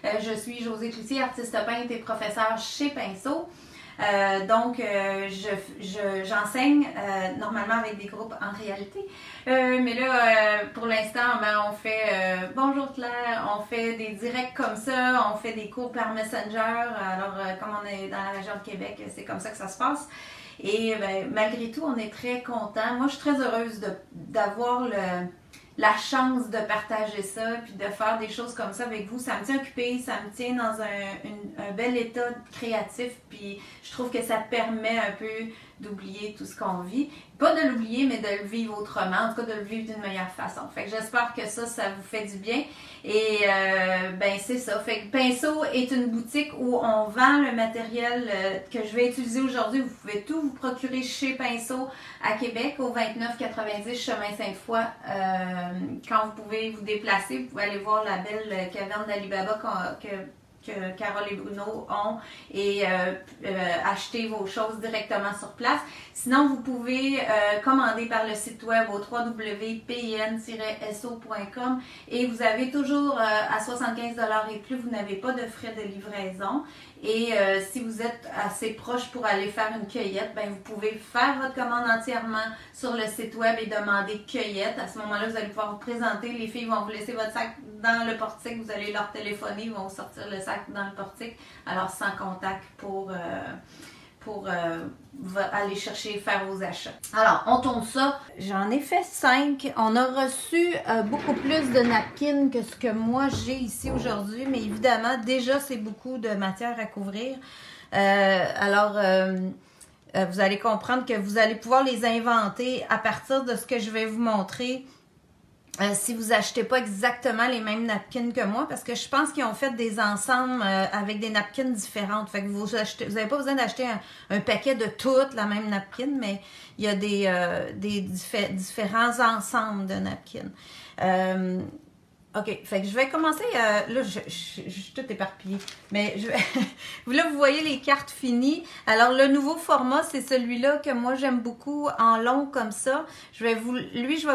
Je suis Josée Cloutier, artiste peintre et professeure chez Pinceau. J'enseigne normalement avec des groupes en réalité. Mais là, pour l'instant, on fait bonjour Claire, on fait des directs comme ça, on fait des cours par Messenger. Alors, comme on est dans la région de Québec, c'est comme ça que ça se passe. Et malgré tout, on est très contents. Moi, je suis très heureuse d'avoir la chance de partager ça, puis de faire des choses comme ça avec vous. Ça me tient occupée, ça me tient dans un bel état créatif, puis je trouve que ça permet un peu d'oublier tout ce qu'on vit. Pas de l'oublier, mais de le vivre autrement, en tout cas de le vivre d'une meilleure façon. Fait que j'espère que ça vous fait du bien. Et c'est ça. Fait que Pinceau est une boutique où on vend le matériel que je vais utiliser aujourd'hui. Vous pouvez tout vous procurer chez Pinceau à Québec, au 2990 chemin Sainte-Foy. Quand vous pouvez vous déplacer, vous pouvez aller voir la belle caverne d'Alibaba que Carole et Bruno ont et acheter vos choses directement sur place. Sinon, vous pouvez commander par le site web au www.pin-so.com et vous avez toujours à 75$ et plus, vous n'avez pas de frais de livraison. Et si vous êtes assez proche pour aller faire une cueillette, vous pouvez faire votre commande entièrement sur le site web et demander cueillette. À ce moment-là, vous allez pouvoir vous présenter. Les filles vont vous laisser votre sac dans le portique. Vous allez leur téléphoner, ils vont vous sortir le sac dans le portique. Alors, sans contact pour aller chercher, faire vos achats. Alors, on tourne ça. J'en ai fait 5. On a reçu beaucoup plus de napkins que ce que moi j'ai ici aujourd'hui, mais évidemment, déjà, c'est beaucoup de matière à couvrir. Vous allez comprendre que vous allez pouvoir les inventer à partir de ce que je vais vous montrer. Si vous achetez pas exactement les mêmes napkins que moi, parce que je pense qu'ils ont fait des ensembles avec des napkins différentes. Fait que vous n'avez pas besoin d'acheter un paquet de toutes la même napkin, mais il y a des différents ensembles de napkins. OK, fait que je vais commencer, là je suis toute éparpillée, mais là vous voyez les cartes finies. Alors le nouveau format, c'est celui-là que moi j'aime beaucoup en long comme ça. Je vais vous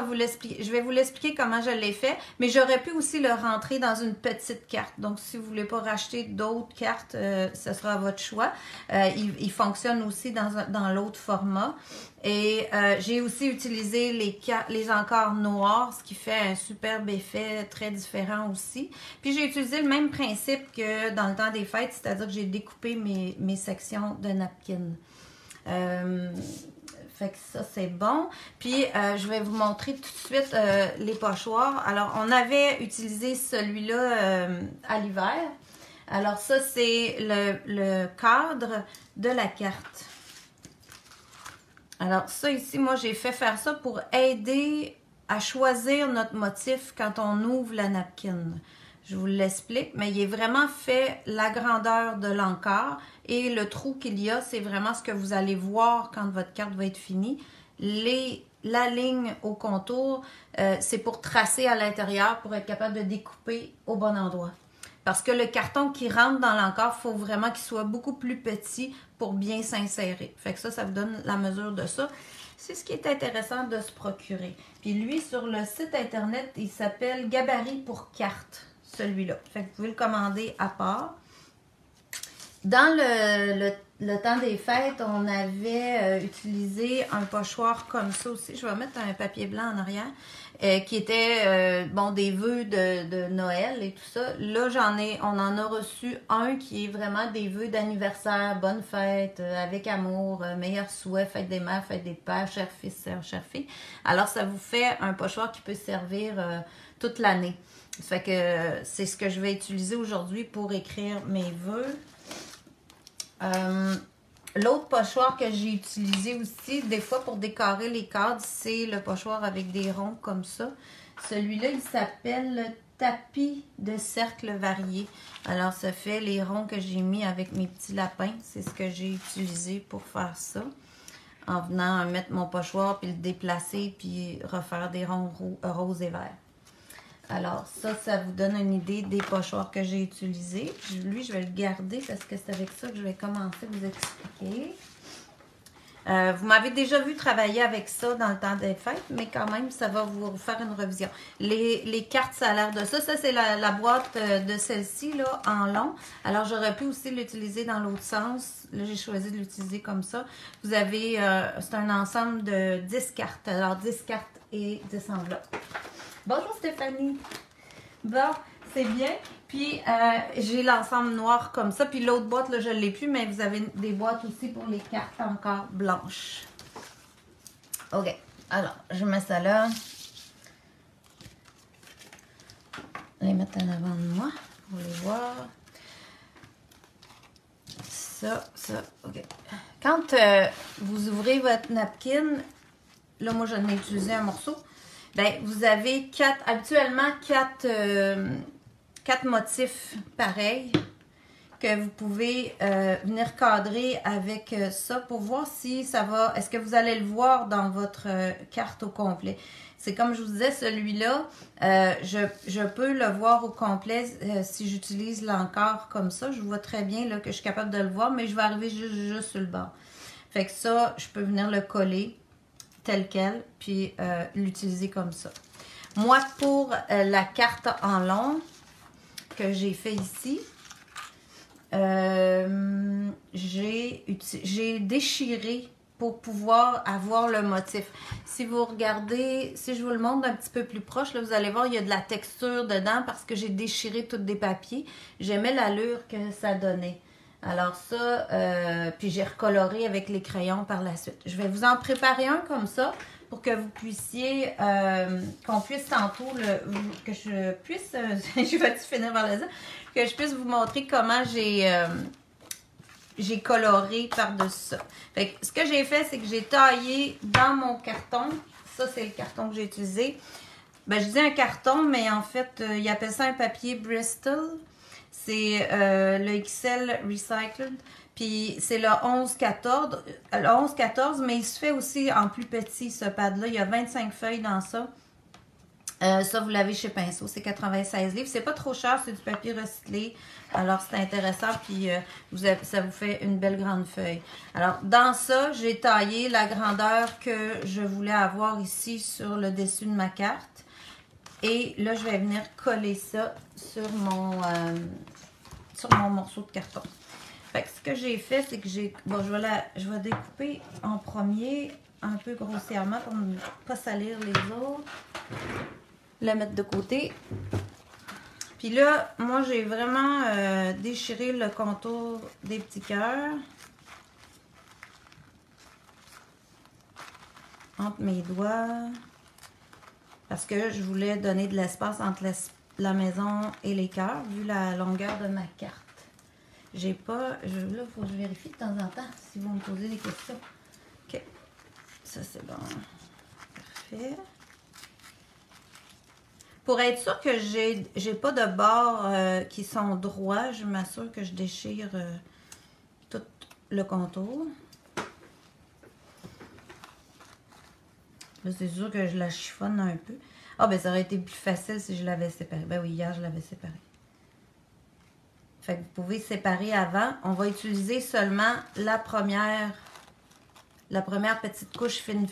l'expliquer comment je l'ai fait, mais j'aurais pu aussi le rentrer dans une petite carte. Donc si vous voulez pas racheter d'autres cartes, ce sera à votre choix. Il fonctionne aussi dans l'autre format. Et j'ai aussi utilisé les encores noirs, ce qui fait un superbe effet très différent aussi. Puis j'ai utilisé le même principe que dans le temps des fêtes, c'est-à-dire que j'ai découpé mes sections de napkins. Fait que ça, c'est bon. Puis, je vais vous montrer tout de suite les pochoirs. Alors, on avait utilisé celui-là à l'hiver. Alors, ça, c'est le cadre de la carte. Alors ça ici, moi j'ai fait faire ça pour aider à choisir notre motif quand on ouvre la napkin. Je vous l'explique, mais il est vraiment fait la grandeur de l'encart et le trou qu'il y a, c'est vraiment ce que vous allez voir quand votre carte va être finie. La ligne au contour, c'est pour tracer à l'intérieur pour être capable de découper au bon endroit. Parce que le carton qui rentre dans l'encart, il faut vraiment qu'il soit beaucoup plus petit pour bien s'insérer. Fait que ça vous donne la mesure de ça. C'est ce qui est intéressant de se procurer. Puis lui, sur le site internet, il s'appelle Gabarit pour carte, celui-là. Fait que vous pouvez le commander à part. Dans le temps des fêtes, on avait utilisé un pochoir comme ça aussi. Je vais mettre un papier blanc en arrière. Qui était des vœux de Noël et tout ça. Là, on en a reçu un qui est vraiment des vœux d'anniversaire, bonne fête, avec amour, meilleurs souhaits, fête des mères, fête des pères, chers fils, chères filles. Alors, ça vous fait un pochoir qui peut servir toute l'année. Ça fait que c'est ce que je vais utiliser aujourd'hui pour écrire mes vœux. L'autre pochoir que j'ai utilisé aussi, des fois pour décorer les cadres, c'est le pochoir avec des ronds comme ça. Celui-là, il s'appelle tapis de cercle varié. Alors, ça fait les ronds que j'ai mis avec mes petits lapins. C'est ce que j'ai utilisé pour faire ça. En venant mettre mon pochoir, puis le déplacer, puis refaire des ronds roses et verts. Alors, ça vous donne une idée des pochoirs que j'ai utilisés. Lui, je vais le garder parce que c'est avec ça que je vais commencer à vous expliquer. Vous m'avez déjà vu travailler avec ça dans le temps des fêtes, mais quand même, ça va vous faire une revision. Les cartes, ça a l'air de ça. Ça, c'est la boîte de celle-ci, là, en long. Alors, j'aurais pu aussi l'utiliser dans l'autre sens. Là, j'ai choisi de l'utiliser comme ça. Vous avez, c'est un ensemble de 10 cartes. Alors, 10 cartes et 10 enveloppes. Bonjour Stéphanie. Bon, c'est bien. Puis, j'ai l'ensemble noir comme ça. Puis, l'autre boîte, là, je ne l'ai plus, mais vous avez des boîtes aussi pour les cartes encore blanches. OK. Alors, je mets ça là. Je vais les mettre en avant de moi pour les voir. Ça. OK. Quand vous ouvrez votre napkin, là, moi, j'en ai utilisé un morceau. Bien, vous avez habituellement quatre motifs pareils que vous pouvez venir cadrer avec ça pour voir si ça va, est-ce que vous allez le voir dans votre carte au complet. C'est comme je vous disais, celui-là, je peux le voir au complet si j'utilise l'encart comme ça. Je vois très bien là, que je suis capable de le voir, mais je vais arriver juste sur le bord. Fait que ça, je peux venir le coller tel quel, puis l'utiliser comme ça. Moi, pour la carte en long que j'ai fait ici, j'ai déchiré pour pouvoir avoir le motif. Si vous regardez, si je vous le montre un petit peu plus proche, là, vous allez voir, il y a de la texture dedans parce que j'ai déchiré tous des papiers. J'aimais l'allure que ça donnait. Alors ça, puis j'ai recoloré avec les crayons par la suite. Je vais vous en préparer un comme ça pour que vous puissiez, qu'on puisse tantôt, que je puisse, je vais finir par le dire, que je puisse vous montrer comment j'ai coloré par-dessus ça. Fait que ce que j'ai fait, c'est que j'ai taillé dans mon carton. Ça, c'est le carton que j'ai utilisé. Ben, je dis un carton, mais en fait, ils appellent ça un papier Bristol. C'est le XL Recycled. Puis c'est le 11-14, mais il se fait aussi en plus petit, ce pad-là. Il y a 25 feuilles dans ça. Ça, vous l'avez chez Pinceau. C'est 96 livres. C'est pas trop cher, c'est du papier recyclé. Alors, c'est intéressant. Puis, ça vous fait une belle grande feuille. Alors, dans ça, j'ai taillé la grandeur que je voulais avoir ici sur le dessus de ma carte. Et là, je vais venir coller ça sur mon morceau de carton. Fait que ce que j'ai fait, c'est que je vais découper en premier un peu grossièrement pour ne pas salir les autres. Le mettre de côté. Puis là, moi, j'ai vraiment déchiré le contour des petits cœurs entre mes doigts parce que je voulais donner de l'espace entre la maison et les cœurs vu la longueur de ma carte. J'ai pas... là, il faut que je vérifie de temps en temps si vous me posez des questions. OK. Ça, c'est bon. Parfait. Pour être sûr que j'ai pas de bords qui sont droits, je m'assure que je déchire tout le contour. Là, c'est sûr que je la chiffonne un peu. Ah, ben ça aurait été plus facile si je l'avais séparé. Ben oui, hier, je l'avais séparé. Fait que vous pouvez séparer avant. On va utiliser seulement la première petite couche fine.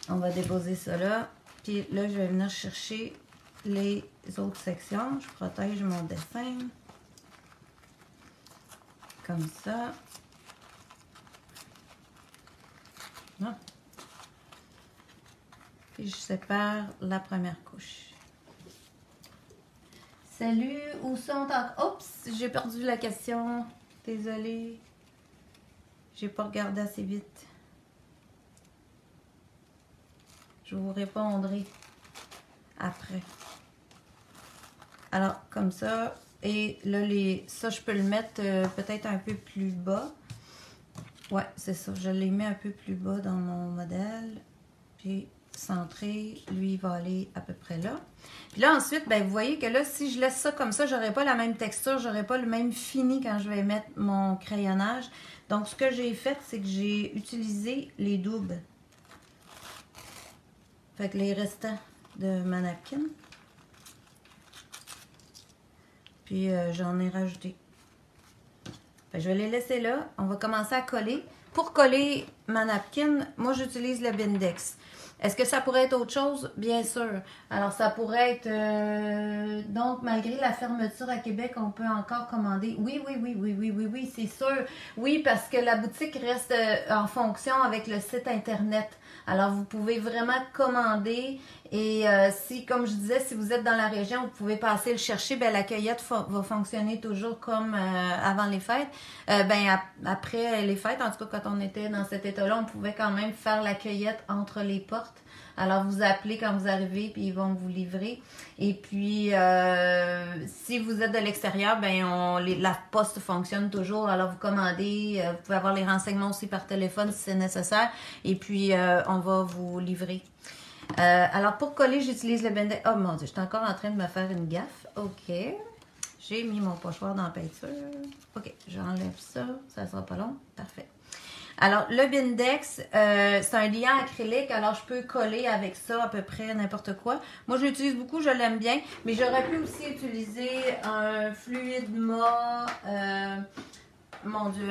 On va déposer ça là. Puis là, je vais venir chercher les autres sections. Je protège mon dessin. Comme ça. Non. Puis je sépare la première couche. Salut, où sont encore... Oups, j'ai perdu la question. Désolée. J'ai pas regardé assez vite. Je vous répondrai après. Alors, comme ça. Et là, ça, je peux le mettre peut-être un peu plus bas. Ouais, c'est ça. Je l'ai mis un peu plus bas dans mon modèle. Puis, centré. Lui, il va aller à peu près là. Puis là, ensuite, ben, vous voyez que là, si je laisse ça comme ça, j'aurai pas la même texture. J'aurai pas le même fini quand je vais mettre mon crayonnage. Donc, ce que j'ai fait, c'est que j'ai utilisé les doubles. Fait que les restants de ma napkin. Puis j'en ai rajouté. Fait que je vais les laisser là. On va commencer à coller. Pour coller ma napkin, moi j'utilise le Bindex. Est-ce que ça pourrait être autre chose? Bien sûr. Alors ça pourrait être... donc malgré la fermeture à Québec, on peut encore commander. Oui, c'est sûr. Oui, parce que la boutique reste en fonction avec le site internet. Alors vous pouvez vraiment commander et si, comme je disais, si vous êtes dans la région, vous pouvez passer le chercher, ben la cueillette va fonctionner toujours comme avant les fêtes. Après les fêtes, en tout cas quand on était dans cet état-là, on pouvait quand même faire la cueillette entre les portes. Alors vous appelez quand vous arrivez puis ils vont vous livrer. Et puis si vous êtes de l'extérieur, la poste fonctionne toujours. Alors vous commandez, vous pouvez avoir les renseignements aussi par téléphone si c'est nécessaire. Et puis on va vous livrer. Alors pour coller, j'utilise le Bindex. Oh mon Dieu, je suis encore en train de me faire une gaffe. OK. J'ai mis mon pochoir dans la peinture. OK, j'enlève ça. Ça ne sera pas long. Parfait. Alors, le Bindex, c'est un liant acrylique, alors je peux coller avec ça à peu près n'importe quoi. Moi, je l'utilise beaucoup, je l'aime bien, mais j'aurais pu aussi utiliser un fluide mat, mon Dieu,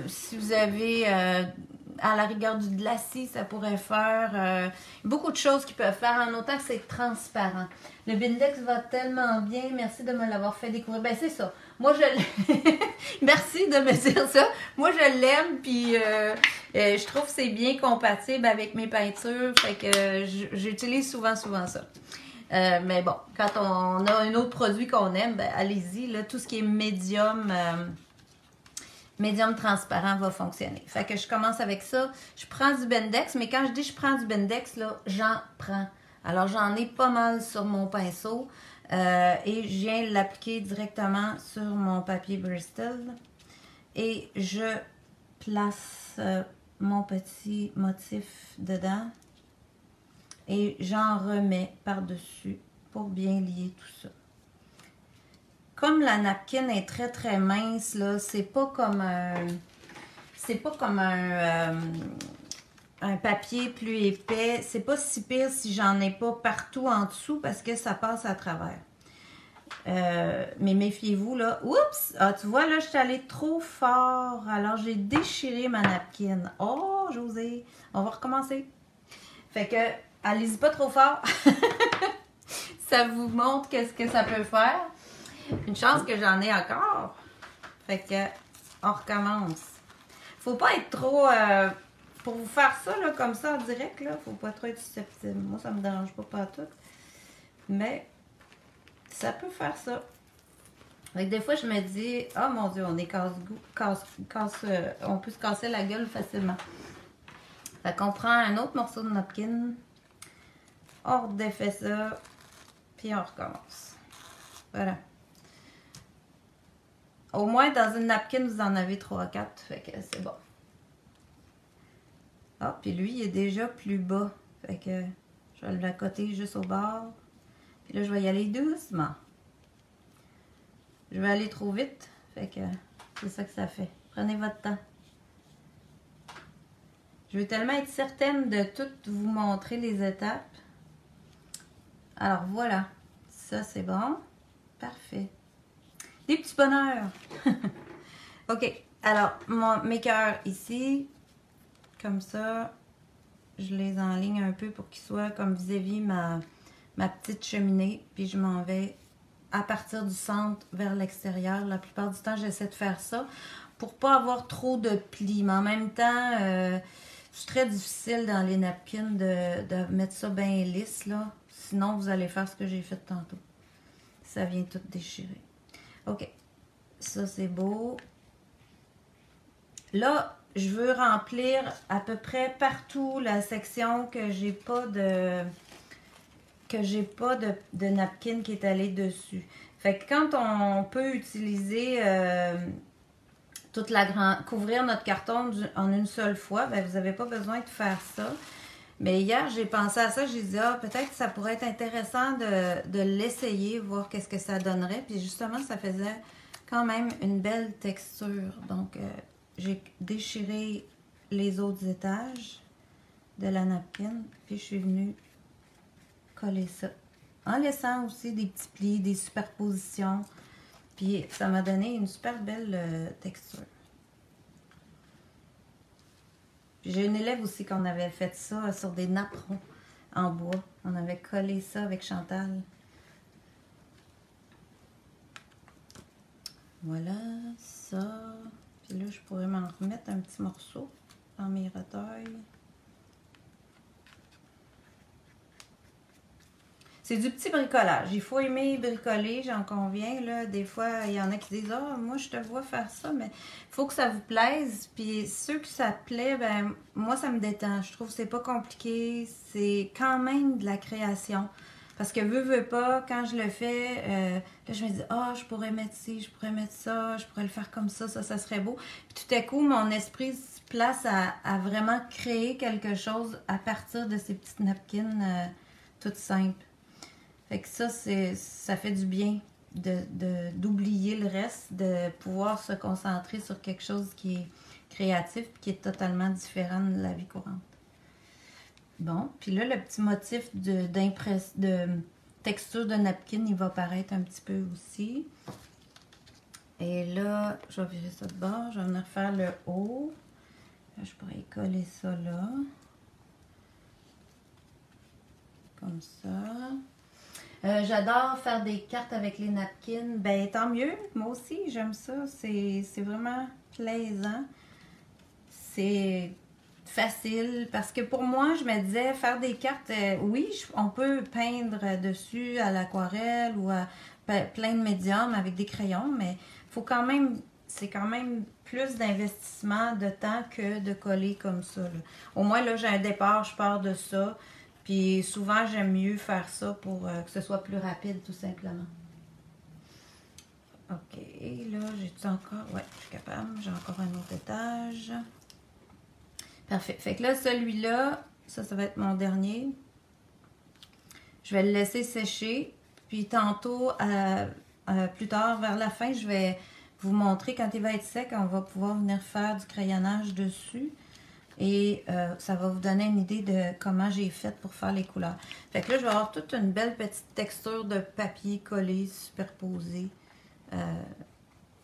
si vous avez à la rigueur du glacis, ça pourrait faire beaucoup de choses qu'ils peuvent faire, en autant que c'est transparent. Le Bindex va tellement bien, merci de me l'avoir fait découvrir. Ben, c'est ça. Moi, je l'aime. Merci de me dire ça. Moi, je l'aime, puis je trouve que c'est bien compatible avec mes peintures. Fait que j'utilise souvent ça. Mais bon, quand on a un autre produit qu'on aime, ben, allez-y. Là, tout ce qui est médium transparent va fonctionner. Fait que je commence avec ça. Je prends du Bindex, mais quand je dis je prends du Bindex, là, j'en prends. Alors, j'en ai pas mal sur mon pinceau. Et je viens l'appliquer directement sur mon papier Bristol et je place mon petit motif dedans et j'en remets par-dessus pour bien lier tout ça. Comme la napkin est très très mince, là, c'est pas comme un papier plus épais. C'est pas si pire si j'en ai pas partout en dessous parce que ça passe à travers. Mais méfiez-vous là. Oups! Ah, tu vois là, je suis allée trop fort. Alors j'ai déchiré ma napkin. Oh, José! On va recommencer. Fait que, allez-y pas trop fort. Ça vous montre qu'est-ce que ça peut faire. Une chance que j'en ai encore. Fait que, on recommence. Faut pas être trop... pour vous faire ça, là, comme ça, en direct, là, faut pas trop être susceptible. Moi, ça me dérange pas tout. Mais, ça peut faire ça. Donc, des fois, je me dis, oh mon Dieu, on est on peut se casser la gueule facilement. Fait qu'on prend un autre morceau de napkin. On redéfait ça. Puis on recommence. Voilà. Au moins, dans une napkin, vous en avez 3-4. Fait que c'est bon. Ah, puis lui, il est déjà plus bas. Fait que je vais l'accoter juste au bord. Puis là, je vais y aller doucement. Je vais aller trop vite. Fait que c'est ça que ça fait. Prenez votre temps. Je veux tellement être certaine de tout vous montrer les étapes. Alors voilà. Ça, c'est bon. Parfait. Des petits bonheurs. OK. Alors, mes cœurs ici. Comme ça, je les enligne un peu pour qu'ils soient comme vis-à-vis ma petite cheminée. Puis je m'en vais à partir du centre vers l'extérieur. La plupart du temps, j'essaie de faire ça pour pas avoir trop de plis. Mais en même temps, c'est très difficile dans les napkins de mettre ça bien lisse, là. Sinon, vous allez faire ce que j'ai fait tantôt. Ça vient tout déchirer. OK. Ça, c'est beau. Là, je veux remplir à peu près partout la section que j'ai pas de napkin qui est allé dessus. Fait que quand on peut utiliser couvrir notre carton en une seule fois, ben vous n'avez pas besoin de faire ça. Mais hier, j'ai pensé à ça, j'ai dit, peut-être que ça pourrait être intéressant de l'essayer, voir qu'est-ce que ça donnerait. Puis justement, ça faisait quand même une belle texture. Donc, j'ai déchiré les autres étages de la napkin, puis je suis venue coller ça. En laissant aussi des petits plis, des superpositions. Puis ça m'a donné une super belle texture. Puis j'ai une élève aussi qu'on avait fait ça sur des napperons en bois. On avait collé ça avec Chantal. Voilà, ça. Puis là, je pourrais m'en remettre un petit morceau dans mes retailles. C'est du petit bricolage. Il faut aimer bricoler, j'en conviens. Là. Des fois, il y en a qui disent « Ah, moi, je te vois faire ça, mais il faut que ça vous plaise. » Puis ceux que ça plaît, ben moi, ça me détend. Je trouve que c'est pas compliqué. C'est quand même de la création. Parce que veux pas, quand je le fais, là, je me dis « Ah, je pourrais mettre ci, je pourrais mettre ça, je pourrais le faire comme ça serait beau. » Puis tout à coup, mon esprit se place à vraiment créer quelque chose à partir de ces petites napkins toutes simples. Fait que ça fait du bien d'oublier le reste, de pouvoir se concentrer sur quelque chose qui est créatif et qui est totalement différent de la vie courante. Bon, puis là, le petit motif de texture de napkin, il va apparaître un petit peu aussi. Et là, je vais virer ça de bord, je vais venir faire le haut. Là, je pourrais coller ça là. Comme ça. J'adore faire des cartes avec les napkins. Ben, tant mieux. Moi aussi, j'aime ça. C'est vraiment plaisant. C'est facile. Parce que pour moi, je me disais, faire des cartes, oui, on peut peindre dessus à l'aquarelle ou à plein de médiums avec des crayons, mais faut quand même, c'est quand même plus d'investissement de temps que de coller comme ça. Là. Au moins, là, j'ai un départ, je pars de ça. Puis souvent, j'aime mieux faire ça pour que ce soit plus rapide, tout simplement. OK, là, j'ai-tu encore... Ouais, je suis capable. J'ai encore un autre étage. Parfait. Fait que là, celui-là, ça va être mon dernier. Je vais le laisser sécher. Puis tantôt, plus tard, vers la fin, je vais vous montrer quand il va être sec, on va pouvoir venir faire du crayonnage dessus. Et ça va vous donner une idée de comment j'ai fait pour faire les couleurs. Fait que là, je vais avoir toute une belle petite texture de papier collé, superposé.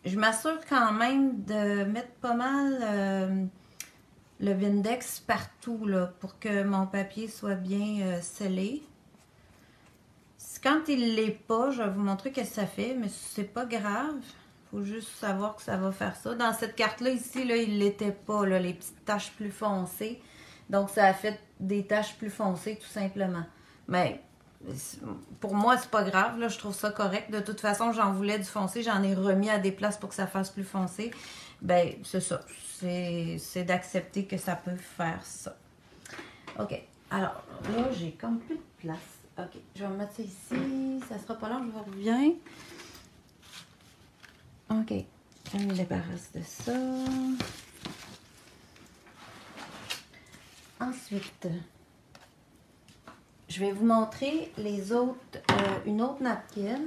Je m'assure quand même de mettre pas mal le Vindex partout là, pour que mon papier soit bien scellé. Quand il l'est pas, je vais vous montrer ce que ça fait, mais c'est pas grave. Faut juste savoir que ça va faire ça. Dans cette carte-là, ici, là, il l'était pas, là, les petites taches plus foncées. Donc, ça a fait des taches plus foncées, tout simplement. Mais, pour moi, c'est pas grave, là, je trouve ça correct. De toute façon, j'en voulais du foncé, j'en ai remis à des places pour que ça fasse plus foncé. Ben, c'est ça. C'est d'accepter que ça peut faire ça. OK. Alors, là, j'ai comme plus de place. OK. Je vais me mettre ça ici. Ça sera pas long, je vous reviens. OK, je me débarrasse de ça. Ensuite, je vais vous montrer les autres, une autre napkin.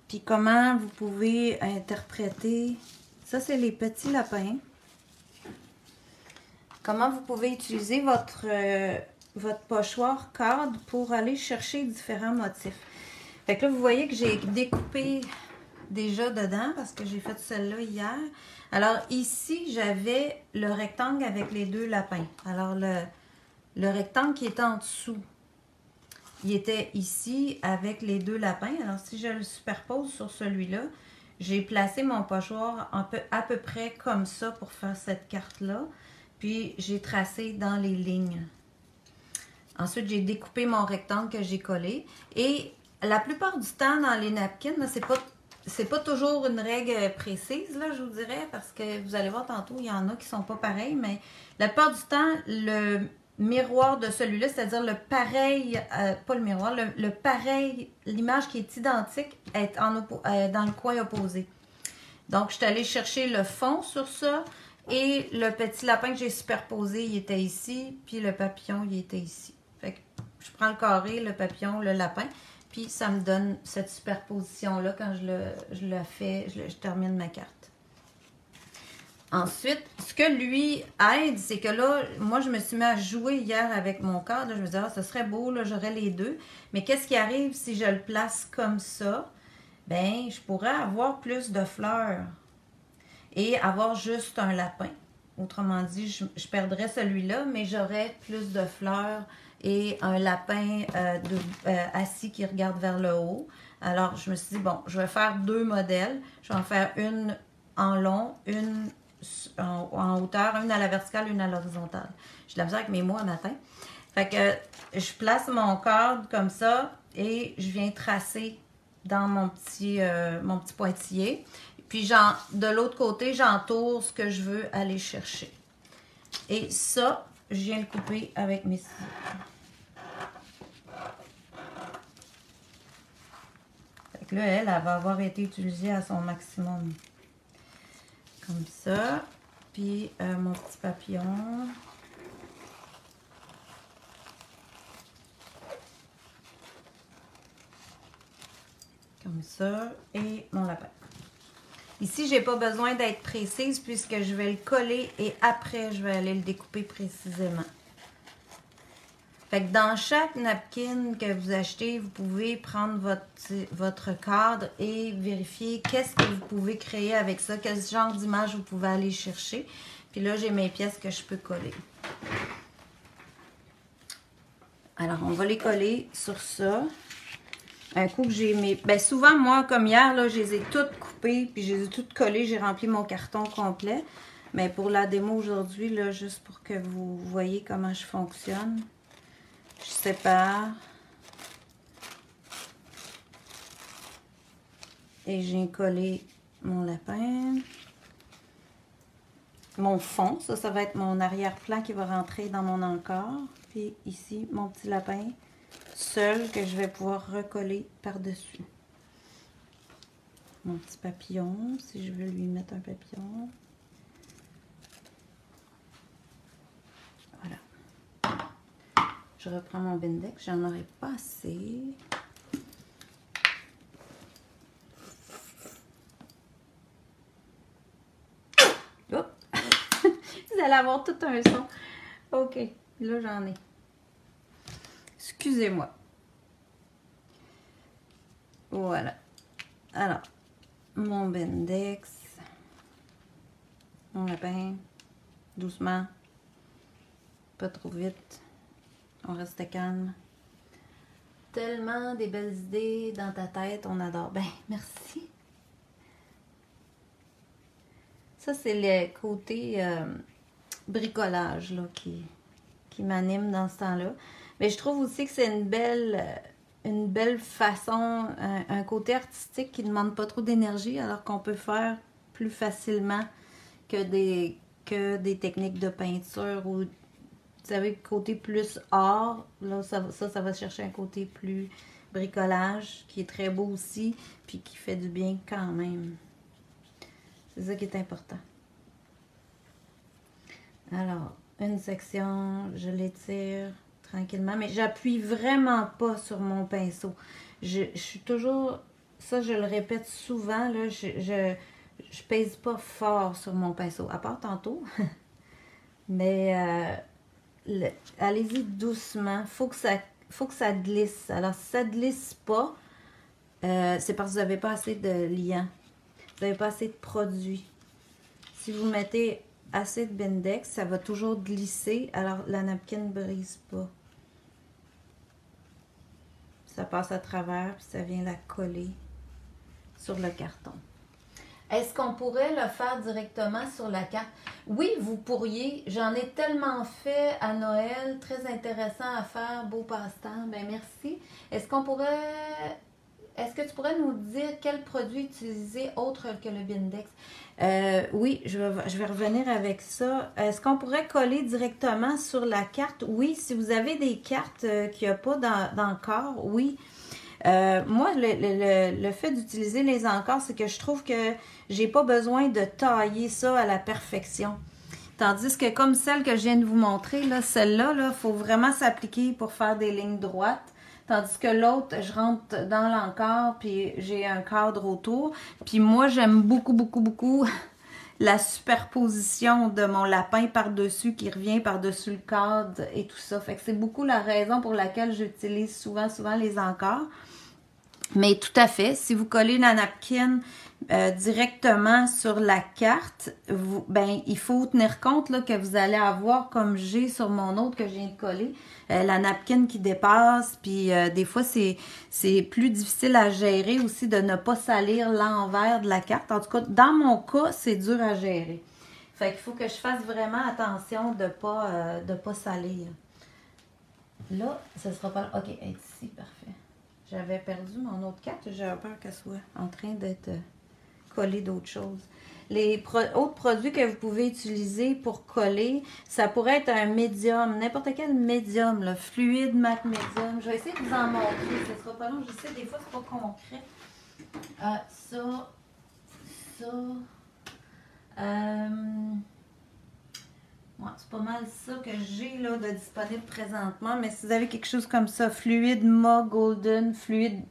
Puis comment vous pouvez interpréter. Ça, c'est les petits lapins. Comment vous pouvez utiliser votre pochoir cadre pour aller chercher différents motifs. Fait que là, vous voyez que j'ai découpé déjà dedans parce que j'ai fait celle-là hier. Alors ici, j'avais le rectangle avec les deux lapins. Alors le rectangle qui était en dessous, il était ici avec les deux lapins. Alors si je le superpose sur celui-là, j'ai placé mon pochoir à peu près comme ça pour faire cette carte-là. Puis j'ai tracé dans les lignes. Ensuite, j'ai découpé mon rectangle que j'ai collé. Et la plupart du temps, dans les napkins, c'est pas toujours une règle précise, là, je vous dirais, parce que vous allez voir tantôt, il y en a qui sont pas pareils, mais la plupart du temps, le miroir de celui-là, c'est-à-dire le pareil, pas le miroir, le pareil, l'image qui est identique, est dans le coin opposé. Donc, je suis allée chercher le fond sur ça, et le petit lapin que j'ai superposé, il était ici, puis le papillon, il était ici. Fait que je prends le carré, le papillon, le lapin, puis ça me donne cette superposition-là quand je termine ma carte. Ensuite, ce que lui aide, c'est que là, moi, je me suis mis à jouer hier avec mon cadre. Là, je me disais, ah, ce serait beau, là, j'aurais les deux. Mais qu'est-ce qui arrive si je le place comme ça? Ben, je pourrais avoir plus de fleurs et avoir juste un lapin. autrement dit, je perdrais celui-là, mais j'aurais plus de fleurs et un lapin assis qui regarde vers le haut. Alors, je me suis dit, bon, je vais faire 2 modèles. Je vais en faire une en long, une en hauteur, une à la verticale, une à l'horizontale. J'ai de la misère avec mes mots à matin. Fait que je place mon cadre comme ça et je viens tracer dans mon petit pointillé. Puis de l'autre côté, j'entoure ce que je veux aller chercher. Et ça, je viens le couper avec mes ciseaux. Fait que là, elle va avoir été utilisée à son maximum. Comme ça. Puis mon petit papillon. Comme ça. Et mon lapin. Ici, je n'ai pas besoin d'être précise puisque je vais le coller et après, je vais aller le découper précisément. Fait que dans chaque napkin que vous achetez, vous pouvez prendre votre cadre et vérifier qu'est-ce que vous pouvez créer avec ça, quel genre d'image vous pouvez aller chercher. Puis là, j'ai mes pièces que je peux coller. Alors, on va les coller sur ça. Un coup que j'ai mes... Ben souvent, moi, comme hier, là, je les ai toutes coupées, puis je les ai toutes collées. J'ai rempli mon carton complet. Mais pour la démo aujourd'hui, là, juste pour que vous voyez comment je fonctionne, je sépare. Et j'ai collé mon lapin. Mon fond, ça va être mon arrière-plan qui va rentrer dans mon encart. Puis ici, mon petit lapin seul que je vais pouvoir recoller par-dessus. Mon petit papillon, si je veux lui mettre un papillon. Voilà. Je reprends mon Bindex, j'en aurai pas assez. Oups! Vous allez avoir tout un son. Ok, là j'en ai. Excusez-moi. Voilà. Alors, mon Bindex, mon lapin, doucement, pas trop vite, on reste calme. Tellement des belles idées dans ta tête, on adore. Ben, merci. Ça, c'est le côté bricolage là, qui m'anime dans ce temps-là. Mais je trouve aussi que c'est une belle façon, un côté artistique qui ne demande pas trop d'énergie, alors qu'on peut faire plus facilement que des techniques de peinture ou, vous savez, côté plus art. Là, ça va chercher un côté plus bricolage, qui est très beau aussi, puis qui fait du bien quand même. C'est ça qui est important. Alors, une section, je l'étire tranquillement, mais j'appuie vraiment pas sur mon pinceau. Je suis toujours, ça je le répète souvent, là, je pèse pas fort sur mon pinceau, à part tantôt. Mais allez-y doucement, faut que ça glisse. Alors si ça glisse pas, c'est parce que vous n'avez pas assez de liant, vous n'avez pas assez de produit. Si vous mettez assez de Bindex, ça va toujours glisser, alors la napkin ne brise pas. Ça passe à travers, puis ça vient la coller sur le carton. Est-ce qu'on pourrait le faire directement sur la carte? Oui, vous pourriez. J'en ai tellement fait à Noël, très intéressant à faire, beau passe-temps. Ben merci. Est-ce que tu pourrais nous dire quel produit utiliser autre que le Bindex? Oui, je vais revenir avec ça. Est-ce qu'on pourrait coller directement sur la carte? Oui, si vous avez des cartes qu'il n'y a pas d'encart, oui. Moi, le fait d'utiliser les encarts, c'est que je trouve que j'ai pas besoin de tailler ça à la perfection. Tandis que comme celle que je viens de vous montrer, là, celle-là, il faut vraiment s'appliquer pour faire des lignes droites. Tandis que l'autre, je rentre dans l'encart, puis j'ai un cadre autour. Puis moi, j'aime beaucoup, beaucoup, beaucoup la superposition de mon lapin par-dessus, qui revient par-dessus le cadre et tout ça. Fait que c'est beaucoup la raison pour laquelle j'utilise souvent les encarts. Mais tout à fait, si vous collez la napkin, directement sur la carte, ben, il faut tenir compte là, que vous allez avoir, comme j'ai sur mon autre que je viens de coller, la napkin qui dépasse, puis des fois c'est plus difficile à gérer aussi de ne pas salir l'envers de la carte. En tout cas, dans mon cas, c'est dur à gérer. Fait qu'il faut que je fasse vraiment attention de pas salir. Là, ça sera pas... OK, elle est ici, parfait. J'avais perdu mon autre carte, j'avais peur qu'elle soit en train d'être collée d'autres choses. Les autres produits que vous pouvez utiliser pour coller, ça pourrait être un médium, n'importe quel médium, là, fluide, mat médium. Je vais essayer de vous en montrer, ce sera pas long, je sais, des fois c'est pas concret. Ouais, c'est pas mal ça que j'ai là de disponible présentement, mais si vous avez quelque chose comme ça, fluide mat golden, fluide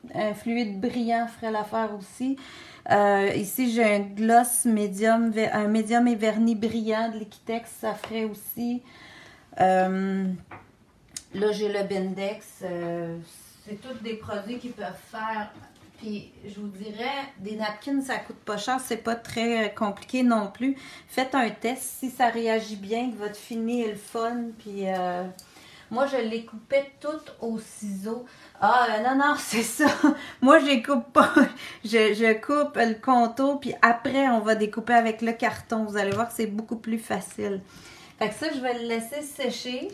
brillant ferait l'affaire aussi. Ici j'ai un gloss médium, un médium et vernis brillant de Liquitex, ça ferait aussi. Là j'ai le Bindex, c'est tous des produits qui peuvent faire. Puis, je vous dirais, des napkins, ça coûte pas cher, c'est pas très compliqué non plus. Faites un test, si ça réagit bien, que votre fini est le fun. Puis, moi, je les coupais toutes au ciseau. Ah, non, c'est ça. Moi, je les coupe pas. Je coupe le contour, puis après, on va découper avec le carton. Vous allez voir que c'est beaucoup plus facile. Fait que ça, je vais le laisser sécher.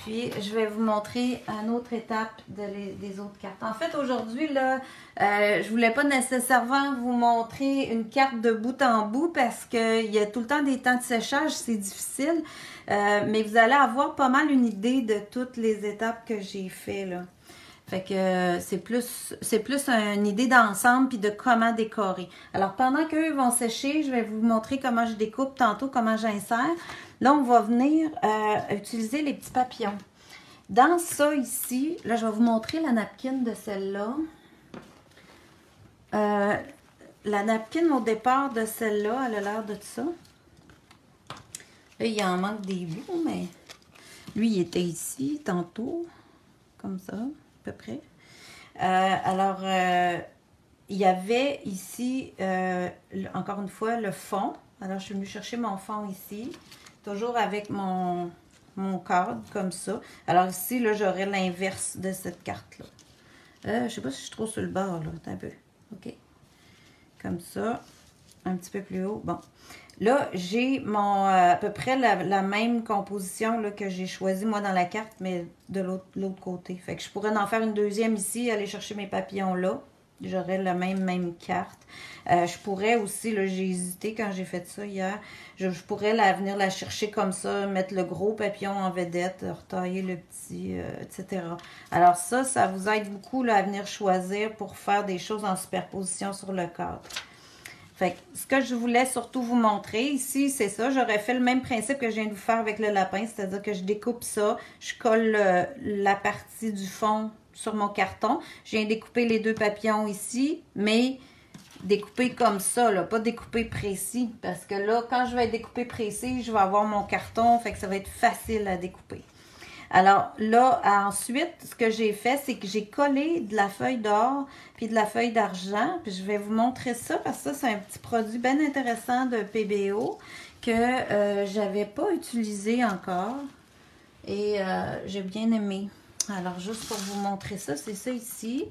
Puis je vais vous montrer une autre étape des autres cartes. En fait, aujourd'hui, là, je voulais pas nécessairement vous montrer une carte de bout en bout parce qu'il y a tout le temps des temps de séchage, c'est difficile. Mais vous allez avoir pas mal une idée de toutes les étapes que j'ai fait là. Fait que c'est plus une idée d'ensemble puis de comment décorer. Alors, pendant qu'eux vont sécher, je vais vous montrer comment je découpe tantôt, comment j'insère. Là, on va venir utiliser les petits papillons. Dans ça ici, là, je vais vous montrer la napkin de celle-là. La napkin au départ de celle-là, elle a l'air de ça. Là, il en manque des bouts, mais lui, il était ici tantôt, comme ça. À peu près. Il y avait ici, encore une fois, le fond. Alors, je suis venue chercher mon fond ici, toujours avec mon cadre, comme ça. Alors ici, là, j'aurais l'inverse de cette carte-là. Je ne sais pas si je suis trop sur le bord, là. Attends un peu. OK. Comme ça. Un petit peu plus haut. Bon. Là, j'ai à peu près la même composition là, que j'ai choisi moi dans la carte, mais de l'autre côté. Fait que je pourrais en faire une deuxième ici, aller chercher mes papillons là. J'aurais la même carte. Je pourrais aussi, là, j'ai hésité quand j'ai fait ça hier, je pourrais venir la chercher comme ça, mettre le gros papillon en vedette, retailler le petit, etc. Alors ça vous aide beaucoup là, à venir choisir pour faire des choses en superposition sur le cadre. Fait que ce que je voulais surtout vous montrer ici, c'est ça. J'aurais fait le même principe que je viens de vous faire avec le lapin, c'est-à-dire que je découpe ça, je colle la partie du fond sur mon carton. Je viens découper les deux papillons ici, mais découper comme ça, là, pas découper précis. Parce que là, quand je vais découper précis, je vais avoir mon carton, fait que ça va être facile à découper. Alors là, ensuite, ce que j'ai fait, c'est que j'ai collé de la feuille d'or puis de la feuille d'argent. Puis je vais vous montrer ça parce que ça, c'est un petit produit bien intéressant de PBO que j'avais pas utilisé encore. Et j'ai bien aimé. Alors, juste pour vous montrer ça, c'est ça ici.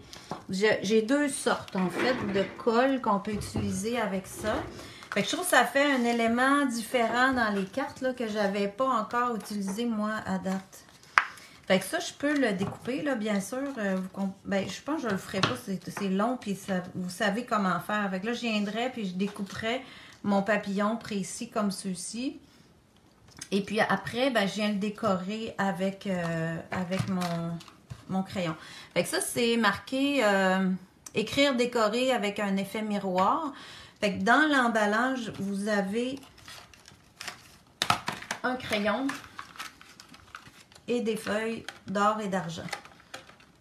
J'ai deux sortes, en fait, de colle qu'on peut utiliser avec ça. Fait que je trouve que ça fait un élément différent dans les cartes là, que j'avais pas encore utilisé, moi, à date. Fait que ça, je peux le découper, là, bien sûr. Je pense que je le ferai pas, c'est long, puis vous savez comment faire. Fait que là, je viendrai, puis je découperai mon papillon précis comme ceci. Et puis après, je viens le décorer avec mon crayon. Fait que ça, c'est marqué écrire, décorer avec un effet miroir. Fait que dans l'emballage, vous avez un crayon et des feuilles d'or et d'argent.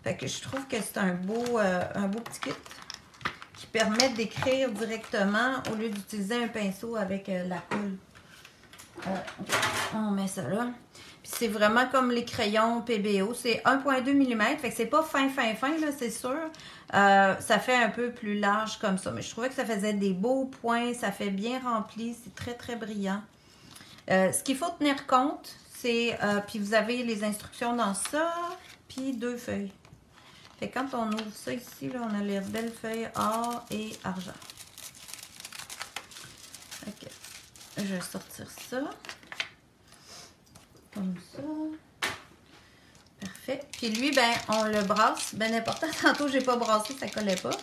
Fait que je trouve que c'est un beau petit kit qui permet d'écrire directement au lieu d'utiliser un pinceau avec la colle. On met ça là. Puis Puis c'est vraiment comme les crayons PBO. C'est 1,2 mm. Fait que c'est pas fin, là, c'est sûr. Ça fait un peu plus large comme ça. Mais je trouvais que ça faisait des beaux points. Ça fait bien rempli. C'est très, très brillant. Ce qu'il faut tenir compte, c'est... puis vous avez les instructions dans ça. Puis 2 feuilles. Fait que quand on ouvre ça ici, là, on a les belles feuilles or et argent. Ok. Je vais sortir ça. Comme ça. Parfait. Puis lui, ben, on le brasse. Ben, n'importe. Tantôt, j'ai pas brassé, ça collait pas.